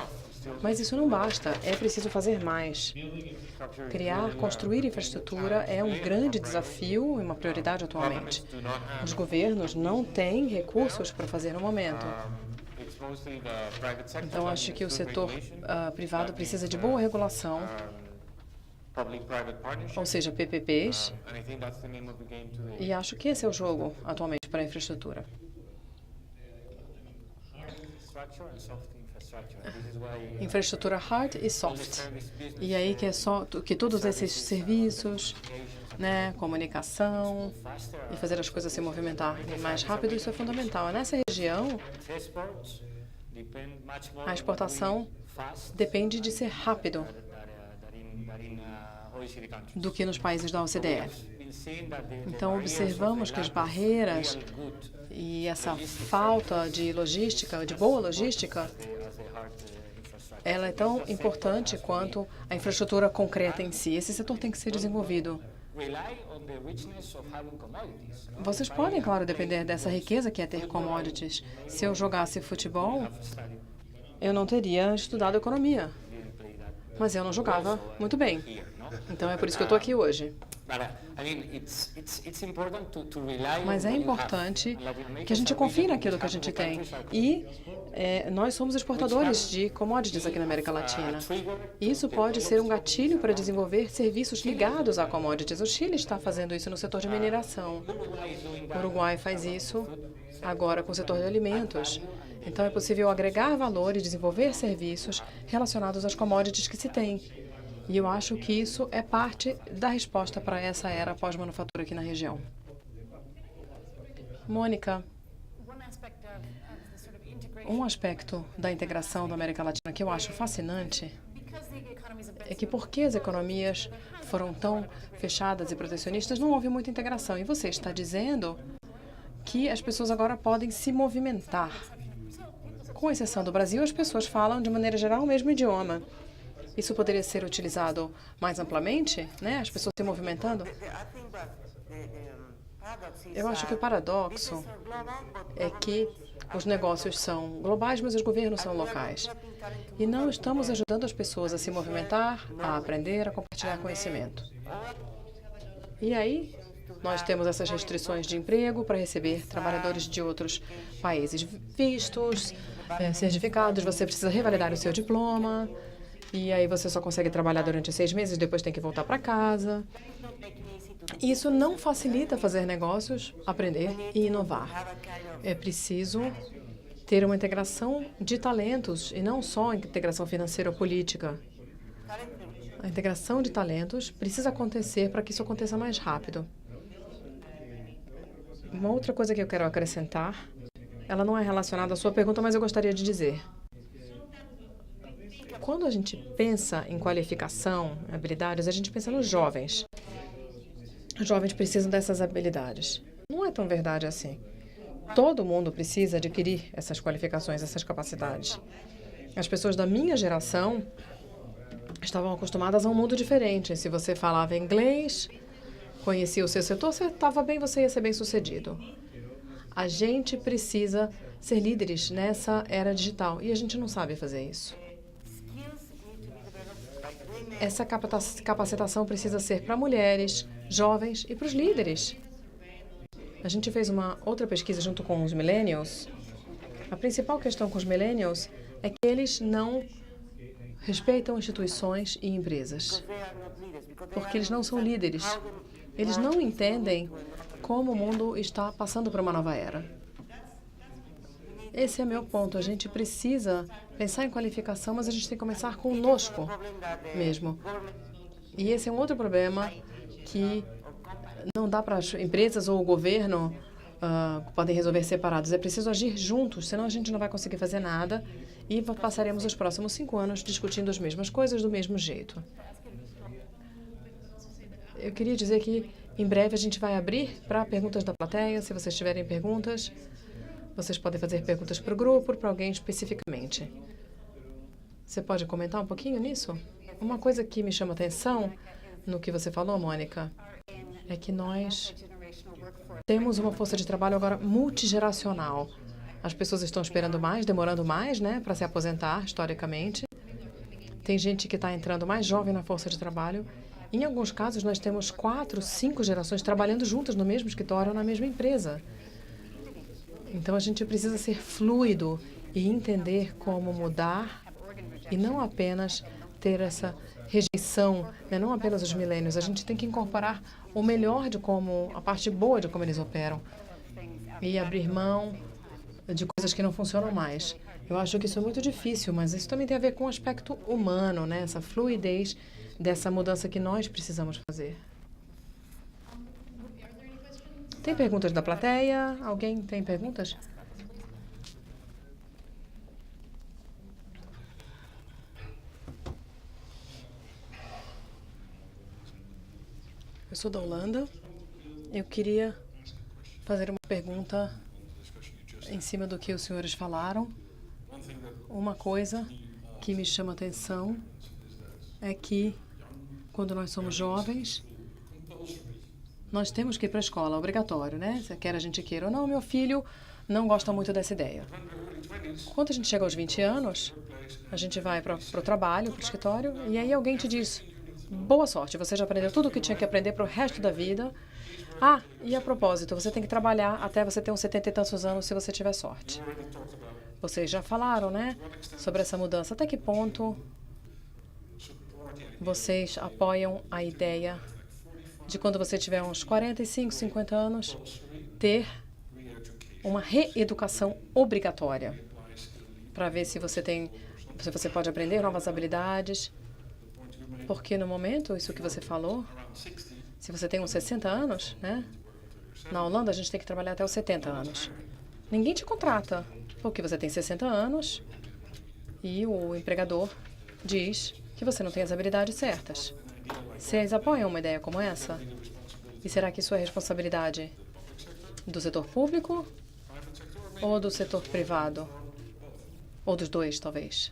Mas isso não basta, é preciso fazer mais. Construir infraestrutura é um grande desafio e uma prioridade atualmente. Os governos não têm recursos para fazer no momento. Então, acho que o setor privado precisa de boa regulação, ou seja, PPPs, e acho que esse é o jogo atualmente para a infraestrutura. Infraestrutura hard e soft. E aí que todos esses serviços, né, comunicação e fazer as coisas se movimentarem mais rápido, isso é fundamental. Nessa região, a exportação depende de ser rápido do que nos países da OCDE. Então, observamos que as barreiras e essa falta de logística, de boa logística, ela é tão importante quanto a infraestrutura concreta em si. Esse setor tem que ser desenvolvido. Vocês podem, claro, depender dessa riqueza que é ter commodities. Se eu jogasse futebol, eu não teria estudado economia. Mas eu não jogava muito bem. Então é por isso que eu estou aqui hoje. Mas é importante que a gente confie naquilo que a gente tem. E nós somos exportadores de commodities aqui na América Latina. Isso pode ser um gatilho para desenvolver serviços ligados a commodities. O Chile está fazendo isso no setor de mineração. O Uruguai faz isso agora com o setor de alimentos. Então é possível agregar valor e desenvolver serviços relacionados às commodities que se tem. E eu acho que isso é parte da resposta para essa era pós-manufatura aqui na região. Mônica, Um aspecto da integração da América Latina que eu acho fascinante é que porque as economias foram tão fechadas e protecionistas, não houve muita integração. E você está dizendo que as pessoas agora podem se movimentar. Com exceção do Brasil, as pessoas falam de maneira geral o mesmo idioma. Isso poderia ser utilizado mais amplamente, né? As pessoas se movimentando. Eu acho que o paradoxo é que os negócios são globais, mas os governos são locais. E não estamos ajudando as pessoas a se movimentar, a aprender, a compartilhar conhecimento. E aí, nós temos essas restrições de emprego para receber trabalhadores de outros países. Vistos, certificados, você precisa revalidar o seu diploma. E aí você só consegue trabalhar durante 6 meses, depois tem que voltar para casa. Isso não facilita fazer negócios, aprender e inovar. É preciso ter uma integração de talentos e não só integração financeira ou política. A integração de talentos precisa acontecer para que isso aconteça mais rápido. Uma outra coisa que eu quero acrescentar, ela não é relacionada à sua pergunta, mas eu gostaria de dizer. Quando a gente pensa em qualificação, habilidades, a gente pensa nos jovens. Os jovens precisam dessas habilidades. Não é tão verdade assim. Todo mundo precisa adquirir essas qualificações, essas capacidades. As pessoas da minha geração estavam acostumadas a um mundo diferente. Se você falava inglês, conhecia o seu setor, você estava bem, você ia ser bem-sucedido. A gente precisa ser líderes nessa era digital e a gente não sabe fazer isso. Essa capacitação precisa ser para mulheres, jovens e para os líderes. A gente fez uma outra pesquisa junto com os millennials. A principal questão com os millennials é que eles não respeitam instituições e empresas, porque eles não são líderes. Eles não entendem como o mundo está passando por uma nova era. Esse é meu ponto. A gente precisa pensar em qualificação, mas a gente tem que começar conosco mesmo. E esse é um outro problema que não dá para as empresas ou o governo podem resolver separados. É preciso agir juntos, senão a gente não vai conseguir fazer nada e passaremos os próximos 5 anos discutindo as mesmas coisas do mesmo jeito. Eu queria dizer que em breve a gente vai abrir para perguntas da plateia. Se vocês tiverem perguntas, vocês podem fazer perguntas para o grupo, para alguém especificamente. Você pode comentar um pouquinho nisso? Uma coisa que me chama atenção no que você falou, Mônica, é que nós temos uma força de trabalho agora multigeracional. As pessoas estão esperando mais, demorando mais, né, para se aposentar, historicamente. Tem gente que está entrando mais jovem na força de trabalho. Em alguns casos, nós temos 4, 5 gerações trabalhando juntas no mesmo escritório ou na mesma empresa. Então, a gente precisa ser fluido e entender como mudar e não apenas ter essa rejeição, né? Não apenas os milênios. A gente tem que incorporar o melhor de como, a parte boa de como eles operam e abrir mão de coisas que não funcionam mais. Eu acho que isso é muito difícil, mas isso também tem a ver com o aspecto humano, né? Essa fluidez dessa mudança que nós precisamos fazer. Tem perguntas da plateia? Alguém tem perguntas? Eu sou da Holanda. Eu queria fazer uma pergunta em cima do que os senhores falaram. Uma coisa que me chama a atenção é que, quando nós somos jovens, nós temos que ir para a escola, obrigatório, né? Quer a gente queira ou não, meu filho não gosta muito dessa ideia. Quando a gente chega aos 20 anos, a gente vai para o trabalho, para o escritório, e aí alguém te diz, boa sorte, você já aprendeu tudo o que tinha que aprender para o resto da vida. Ah, e a propósito, você tem que trabalhar até você ter uns 70 e tantos anos se você tiver sorte. Vocês já falaram, né, sobre essa mudança. Até que ponto vocês apoiam a ideia de quando você tiver uns 45, 50 anos, ter uma reeducação obrigatória para ver se você pode aprender novas habilidades? Porque no momento, isso que você falou, se você tem uns 60 anos, né? Na Holanda a gente tem que trabalhar até os 70 anos. Ninguém te contrata porque você tem 60 anos e o empregador diz que você não tem as habilidades certas. Vocês apoiam uma ideia como essa? E será que isso é responsabilidade do setor público ou do setor privado? Ou dos dois, talvez?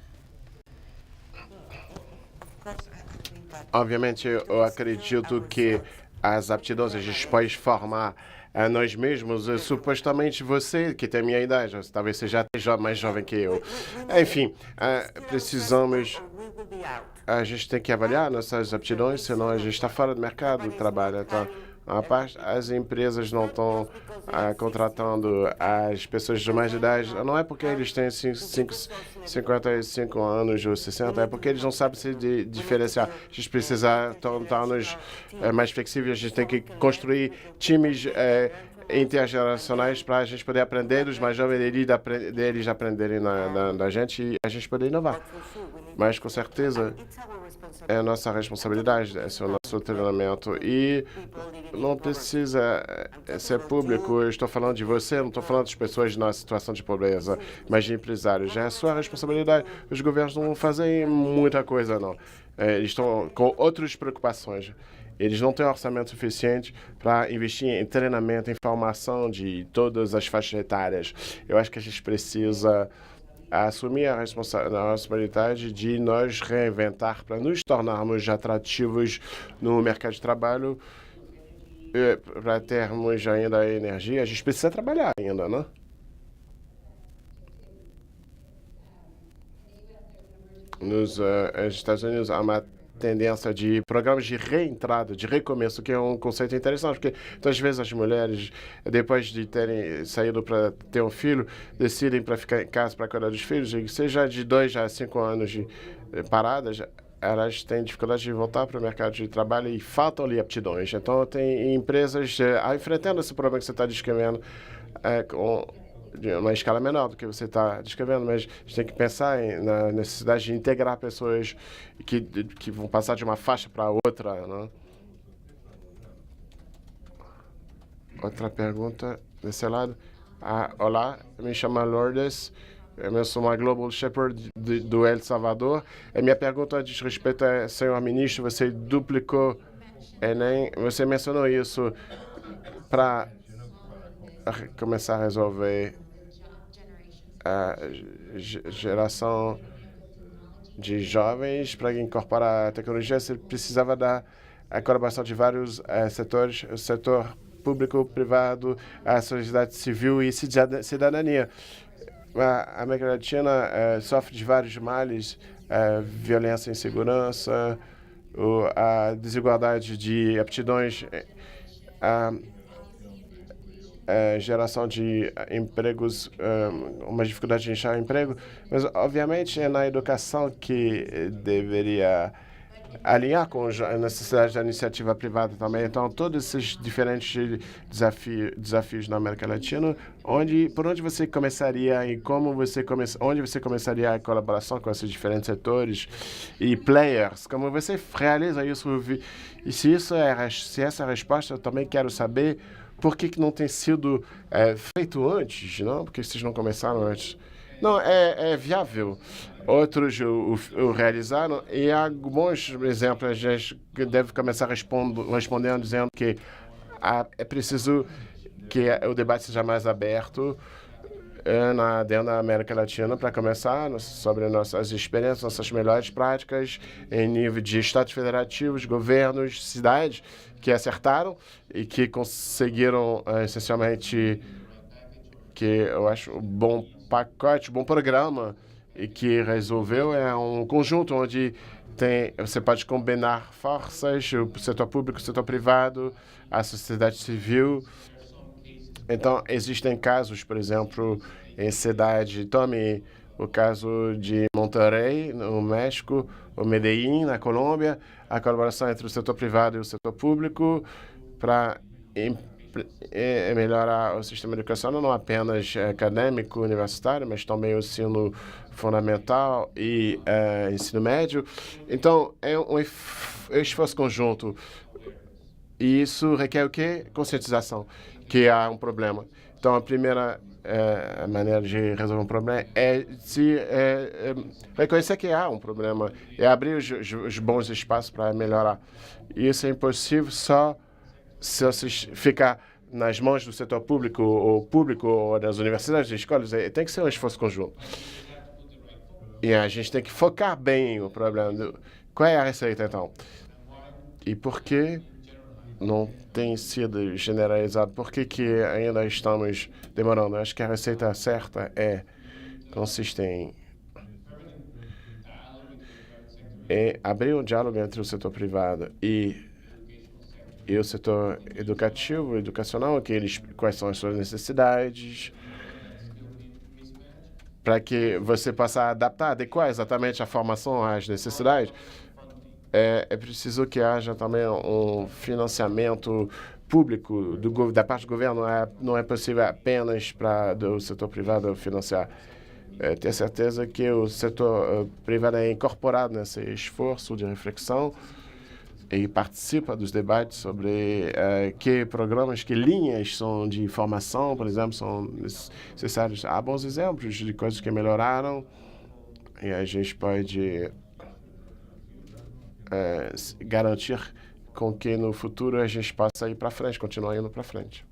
Obviamente, eu acredito que as aptidões a gente pode formar a nós mesmos. Supostamente você, que tem a minha idade, talvez seja até mais jovem que eu. Enfim, precisamos... A gente tem que avaliar nossas aptidões, senão a gente está fora do mercado de trabalho. Então, as empresas não estão contratando as pessoas de mais idade. Não é porque eles têm 55 anos ou 60, é porque eles não sabem se diferenciar. A gente precisa tornar-nos mais flexíveis, a gente tem que construir times intergeracionais para a gente poder aprender dos mais jovens deles aprenderem da gente e a gente poder inovar. Mas, com certeza, é a nossa responsabilidade, esse é o nosso treinamento. E não precisa ser público. Eu estou falando de você, não estou falando das pessoas na situação de pobreza, mas de empresários. É a sua responsabilidade. Os governos não fazem muita coisa, não. Eles estão com outras preocupações. Eles não têm orçamento suficiente para investir em treinamento, em formação de todas as faixas etárias. Eu acho que a gente precisa assumir a responsabilidade de nós reinventar para nos tornarmos atrativos no mercado de trabalho, para termos ainda energia. A gente precisa trabalhar ainda, né? Nos Estados Unidos, há uma tendência de programas de reentrada, de recomeço, que é um conceito interessante, porque muitas vezes as mulheres, depois de terem saído para ter um filho, decidem para ficar em casa para cuidar dos filhos, e seja de 2 a 5 anos de paradas, elas têm dificuldade de voltar para o mercado de trabalho e faltam ali aptidões. Então, tem empresas enfrentando esse problema que você está descrevendo com de uma escala menor do que você está descrevendo, mas a gente tem que pensar na necessidade de integrar pessoas que vão passar de uma faixa para outra, né? Outra pergunta desse lado. Olá, me chamo Lourdes, eu sou uma Global Shepherd do El Salvador. A minha pergunta diz respeito a, senhor ministro, você duplicou Enem, você mencionou isso para começar a resolver a geração de jovens para incorporar a tecnologia. Você precisava da colaboração de vários setores, o setor público, privado, a sociedade civil e cidadania. A América Latina sofre de vários males, violência e insegurança, a desigualdade de aptidões, geração de empregos, uma dificuldade de achar emprego, mas obviamente é na educação que deveria alinhar com a necessidade da iniciativa privada também. Então, todos esses diferentes desafios na América Latina, por onde você começaria e onde você começaria a colaboração com esses diferentes setores e players? Como você realiza isso? E se essa é a resposta, eu também quero saber por que não tem sido feito antes, não? Por que vocês não começaram antes? Não, é viável. Outros o realizaram e há bons exemplos. A gente deve começar respondendo dizendo que é preciso que o debate seja mais aberto dentro da América Latina para começar sobre nossas experiências, nossas melhores práticas em nível de estados federativos, governos, cidades que acertaram e que conseguiram essencialmente, que eu acho um bom pacote, um bom programa e que resolveu um conjunto onde você pode combinar forças, o setor público, o setor privado, a sociedade civil. Então, existem casos, por exemplo, em cidade, tome o caso de Monterrey, no México, ou Medellín, na Colômbia, a colaboração entre o setor privado e o setor público para melhorar o sistema educacional, não apenas acadêmico, universitário, mas também o ensino fundamental e ensino médio. Então, é um esforço conjunto. E isso requer o quê? Conscientização, que há um problema. Então, a primeira maneira de resolver um problema é se reconhecer que há um problema e abrir os bons espaços para melhorar. Isso é impossível só se você ficar nas mãos do setor público ou das universidades e escolas. Tem que ser um esforço conjunto. E a gente tem que focar bem o problema. Qual é a receita, então? E por que não tem sido generalizado? Por que ainda estamos demorando? Acho que a receita certa consiste em abrir um diálogo entre o setor privado e o setor educacional, quais são as suas necessidades, para que você possa adequar exatamente a formação às necessidades. É preciso que haja também um financiamento público da parte do governo. Não é possível apenas do setor privado financiar. Ter certeza que o setor privado é incorporado nesse esforço de reflexão e participa dos debates sobre que programas, que linhas são de formação, por exemplo, são necessários. Há bons exemplos de coisas que melhoraram e a gente pode garantir com que no futuro a gente possa ir para frente, continuar indo para frente.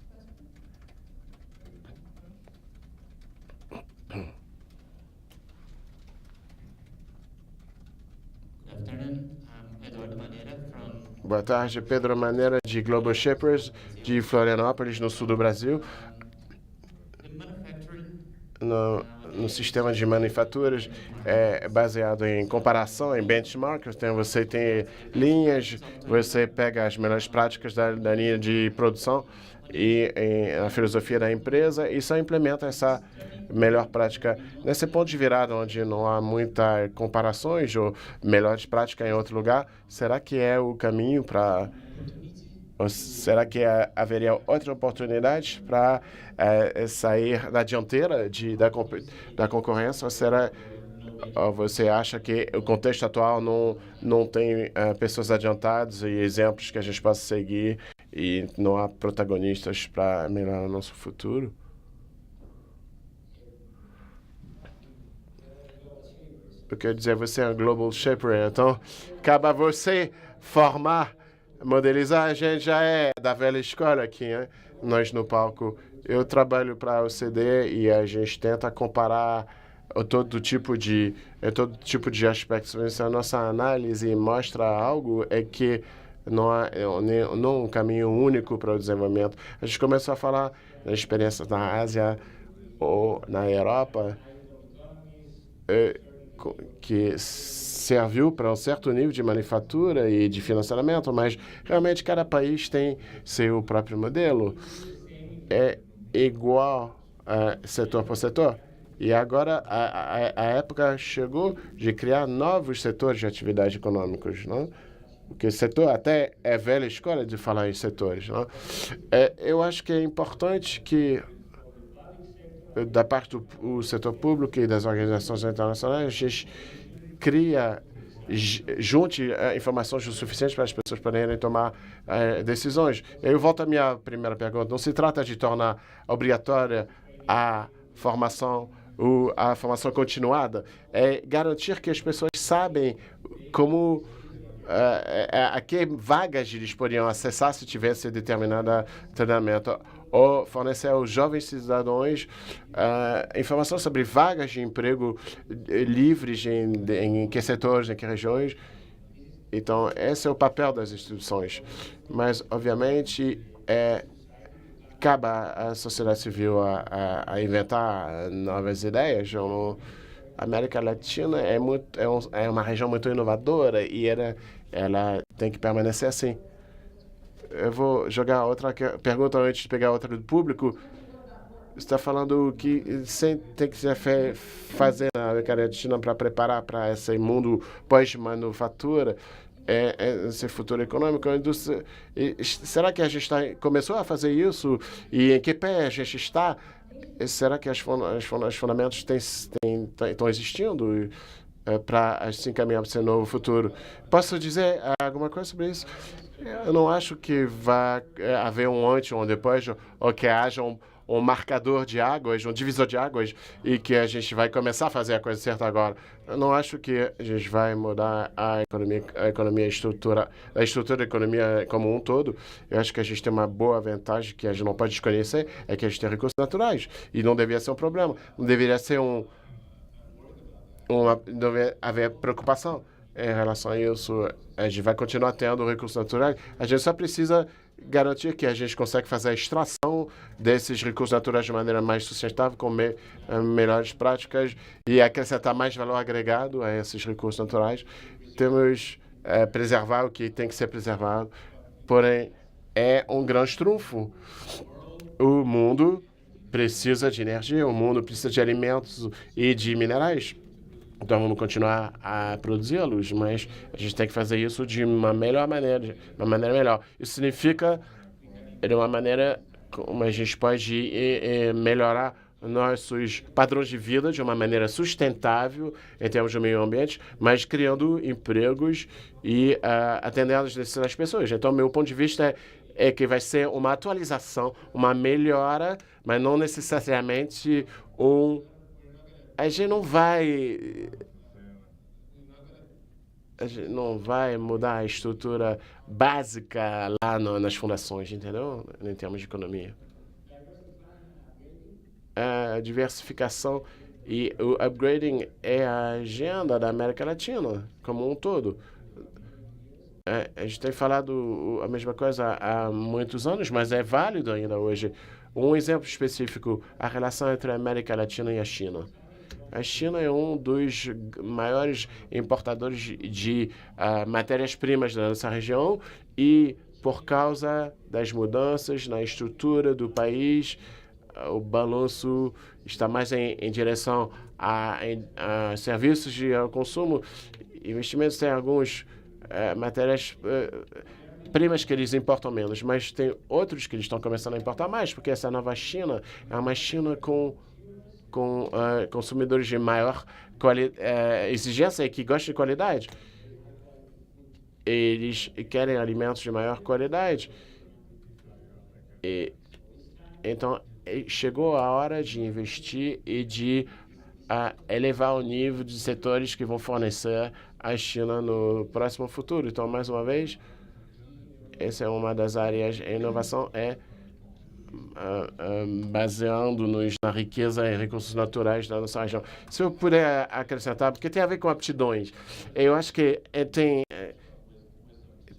Boa tarde, Pedro Maneira, de Global Shapers, de Florianópolis, no sul do Brasil. No sistema de manufaturas baseado em comparação, em benchmark. Você tem linhas, você pega as melhores práticas da linha de produção e a filosofia da empresa e só implementa essa melhor prática nesse ponto de virada onde não há muitas comparações ou melhores práticas em outro lugar. Será que é o caminho para... Ou será que haveria outra oportunidade para sair da dianteira da concorrência? Ou você acha que o contexto atual não tem pessoas adiantadas e exemplos que a gente possa seguir e não há protagonistas para melhorar o nosso futuro? Eu quero dizer, você é um Global Shaper, então acaba você formar, modelizar. A gente já é da velha escola aqui, né? Nós no palco. Eu trabalho para a OCDE e a gente tenta comparar todo tipo de aspectos. A nossa análise mostra algo que não há um caminho único para o desenvolvimento. A gente começou a falar das experiências na Ásia ou na Europa, que serviu para um certo nível de manufatura e de financiamento, mas realmente cada país tem seu próprio modelo. É igual setor por setor. E agora a época chegou de criar novos setores de atividade econômicos, não? Porque setor até é velha escola de falar em setores, não? Eu acho que é importante que da parte do setor público e das organizações internacionais, a gente junte informações o suficiente para as pessoas poderem tomar decisões. Eu volto à minha primeira pergunta. Não se trata de tornar obrigatória a formação continuada. É garantir que as pessoas sabem como a que vagas eles poderiam acessar se tivesse determinado treinamento, ou fornecer aos jovens cidadãos informação sobre vagas de emprego livres em que setores, em que regiões. Então, esse é o papel das instituições. Mas, obviamente, cabe à sociedade civil a inventar novas ideias. A América Latina é uma região muito inovadora e ela tem que permanecer assim. Eu vou jogar outra pergunta antes de pegar outra do público. Você está falando que tem que se fazer na América Latina para preparar para esse mundo pós-manufatura, esse futuro econômico. A indústria, será que a gente começou a fazer isso? E em que pé a gente está? Será que os fundamentos estão existindo para se encaminhar para esse novo futuro? Posso dizer alguma coisa sobre isso? Eu não acho que vai haver um antes ou um depois, ou que haja um marcador de águas, um divisor de águas, e que a gente vai começar a fazer a coisa certa agora. Eu não acho que a gente vai mudar a estrutura da economia como um todo. Eu acho que a gente tem uma boa vantagem que a gente não pode desconhecer, é que a gente tem recursos naturais, e não deveria ser um problema. Não deveria ser não deve haver preocupação em relação a isso. A gente vai continuar tendo recursos naturais. A gente só precisa garantir que a gente consegue fazer a extração desses recursos naturais de maneira mais sustentável, com melhores práticas e acrescentar mais valor agregado a esses recursos naturais. Temos preservar o que tem que ser preservado, porém é um grande trunfo. O mundo precisa de energia, o mundo precisa de alimentos e de minerais. Então vamos continuar a produzi-los, mas a gente tem que fazer isso de uma maneira melhor. Isso significa de uma maneira como a gente pode melhorar nossos padrões de vida de uma maneira sustentável em termos de meio ambiente, mas criando empregos e atendendo às necessidades das pessoas. Então, meu ponto de vista é que vai ser uma atualização, uma melhora, mas não necessariamente a gente não vai mudar a estrutura básica lá nas fundações, entendeu? Em termos de economia. A diversificação e o upgrading é a agenda da América Latina como um todo. A gente tem falado a mesma coisa há muitos anos, mas é válido ainda hoje. Um exemplo específico, a relação entre a América Latina e a China. A China é um dos maiores importadores de matérias-primas da nossa região e, por causa das mudanças na estrutura do país, o balanço está mais em direção a serviços de consumo. Investimentos têm alguns matérias-primas que eles importam menos, mas tem outros que eles estão começando a importar mais, porque essa nova China é uma China com consumidores de maior exigência e que gostam de qualidade. Eles querem alimentos de maior qualidade. Então, chegou a hora de investir e de elevar o nível de setores que vão fornecer à China no próximo futuro. Então, mais uma vez, essa é uma das áreas de inovação, baseando-nos na riqueza e recursos naturais da nossa região. Se eu puder acrescentar, porque tem a ver com aptidões, eu acho que tem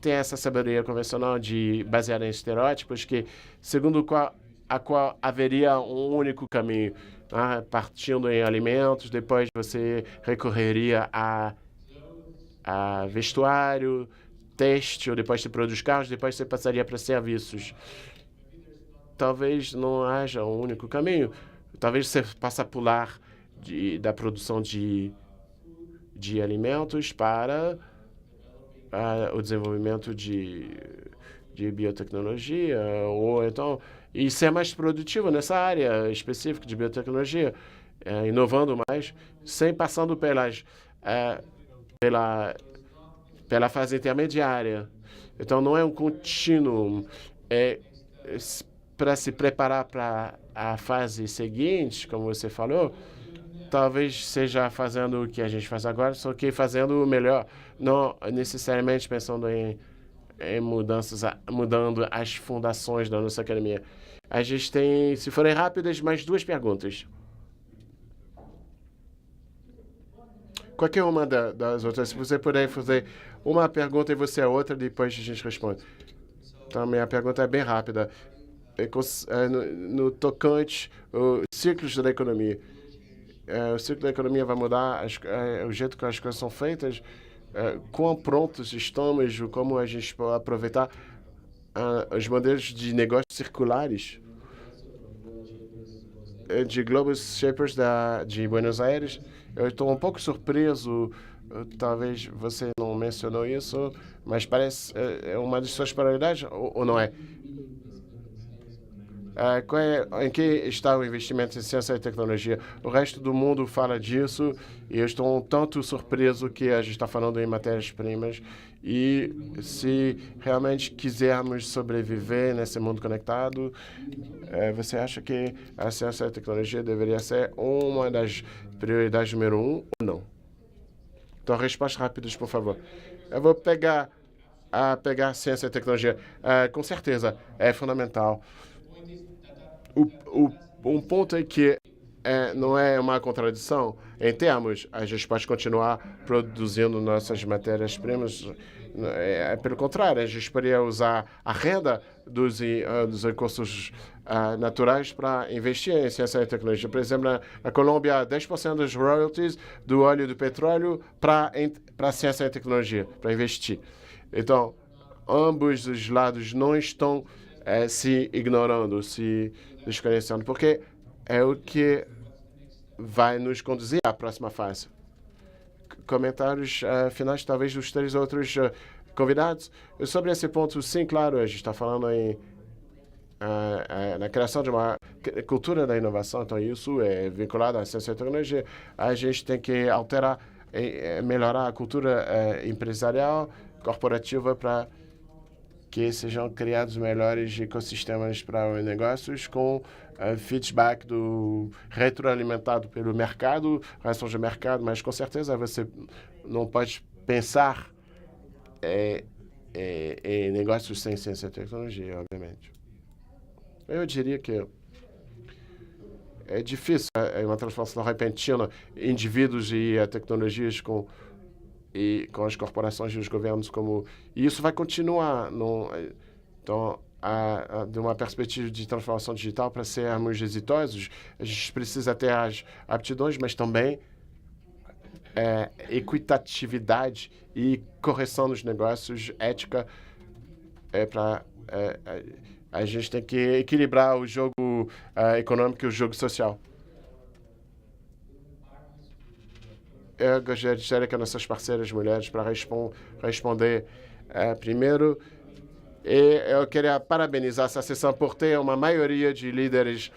essa sabedoria convencional baseada em estereótipos, que segundo a qual haveria um único caminho, partindo em alimentos, depois você recorreria a vestuário, têxtil, depois você produz carros, depois você passaria para serviços. Talvez não haja um único caminho. Talvez você passe a pular da produção de alimentos para o desenvolvimento de biotecnologia, ou então, e ser mais produtivo nessa área específica de biotecnologia, inovando mais, sem passando pela fase intermediária. Então, não é um contínuo. Para se preparar para a fase seguinte, como você falou, talvez seja fazendo o que a gente faz agora, só que fazendo o melhor, não necessariamente pensando em mudanças, mudando as fundações da nossa academia. A gente tem, se forem rápidas, mais 2 perguntas. Qualquer uma das outras, se você puder fazer uma pergunta e você a outra, depois a gente responde. Então, minha pergunta é bem rápida. No tocante os ciclos da economia. O ciclo da economia vai mudar o jeito que as coisas são feitas, quão prontos estamos, como a gente pode aproveitar os modelos de negócios circulares de Global Shapers de Buenos Aires. Eu estou um pouco surpreso, talvez você não mencionou isso, mas parece uma de suas prioridades, ou não é? Em que está o investimento em ciência e tecnologia? O resto do mundo fala disso e eu estou um tanto surpreso que a gente está falando em matérias-primas. E se realmente quisermos sobreviver nesse mundo conectado, você acha que a ciência e a tecnologia deveria ser uma das prioridades número 1 ou não? Então, respostas rápidas, por favor. Eu vou pegar ciência e tecnologia. Com certeza, é fundamental. Um ponto é que não é uma contradição. Em termos, a gente pode continuar produzindo nossas matérias-primas. Pelo contrário, a gente poderia usar a renda dos recursos naturais para investir em ciência e tecnologia. Por exemplo, na Colômbia, 10% dos royalties do óleo e do petróleo para ciência e tecnologia, para investir. Então, ambos os lados não estão se ignorando, se desconhecendo, porque é o que vai nos conduzir à próxima fase. Comentários finais, talvez, dos 3 outros convidados. Sobre esse ponto, sim, claro, a gente está falando na criação de uma cultura da inovação, então isso é vinculado à ciência e tecnologia. A gente tem que alterar, melhorar a cultura empresarial, corporativa, para que sejam criados melhores ecossistemas para os negócios com feedback retroalimentado pelo mercado, reação de mercado, mas com certeza você não pode pensar em negócios sem ciência e tecnologia, obviamente. Eu diria que é difícil uma transformação repentina, indivíduos e tecnologias com as corporações e os governos e isso vai continuar. Então, de uma perspectiva de transformação digital, para sermos exitosos, a gente precisa ter as aptidões, mas também equitatividade e correção dos negócios, ética, a gente tem que equilibrar o jogo econômico e o jogo social. Eu gostaria de dizer que as nossas parceiras mulheres, para responder primeiro, eu queria parabenizar essa sessão por ter uma maioria de líderes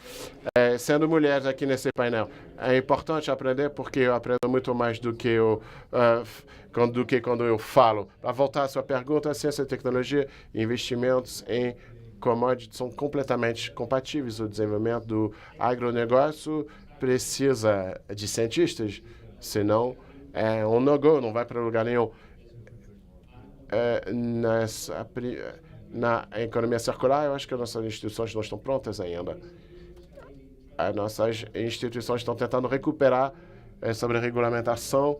sendo mulheres aqui nesse painel. É importante aprender, porque eu aprendo muito mais do que quando eu falo. Para voltar à sua pergunta, a ciência e tecnologia e investimentos em commodities são completamente compatíveis. O desenvolvimento do agronegócio precisa de cientistas, senão é um no-go, não vai para lugar nenhum. Na economia circular, eu acho que as nossas instituições não estão prontas ainda. As nossas instituições estão tentando recuperar sobre a regulamentação,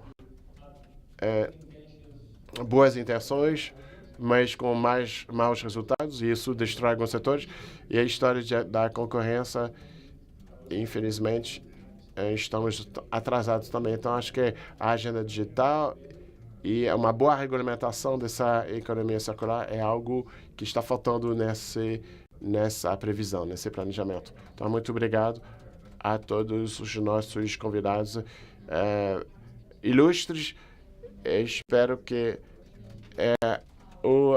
boas intenções, mas com mais maus resultados, e isso destrói alguns setores. E a história da concorrência, infelizmente, estamos atrasados também. Então, acho que a agenda digital e uma boa regulamentação dessa economia circular é algo que está faltando nessa previsão, nesse planejamento. Então, muito obrigado a todos os nossos convidados ilustres. Espero que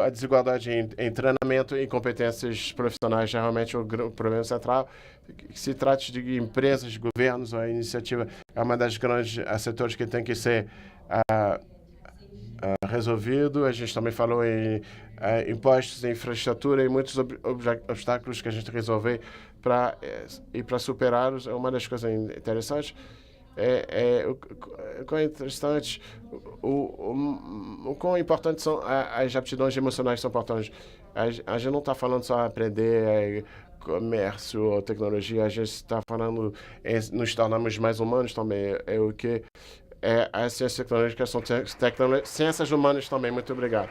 a desigualdade em treinamento e competências profissionais geralmente é o problema central. Que se trate de empresas, governos ou a iniciativa, é uma das grandes setores que tem que ser resolvido. A gente também falou em impostos, em infraestrutura e muitos obstáculos que a gente tem que resolver para superá-los. É uma das coisas interessantes. O quão interessante, o quão importantes são as aptidões emocionais são importantes. A gente não está falando só aprender comércio ou tecnologia, a gente está falando nos tornarmos mais humanos também. As ciências tecnológicas são ciências humanas também. Muito obrigado.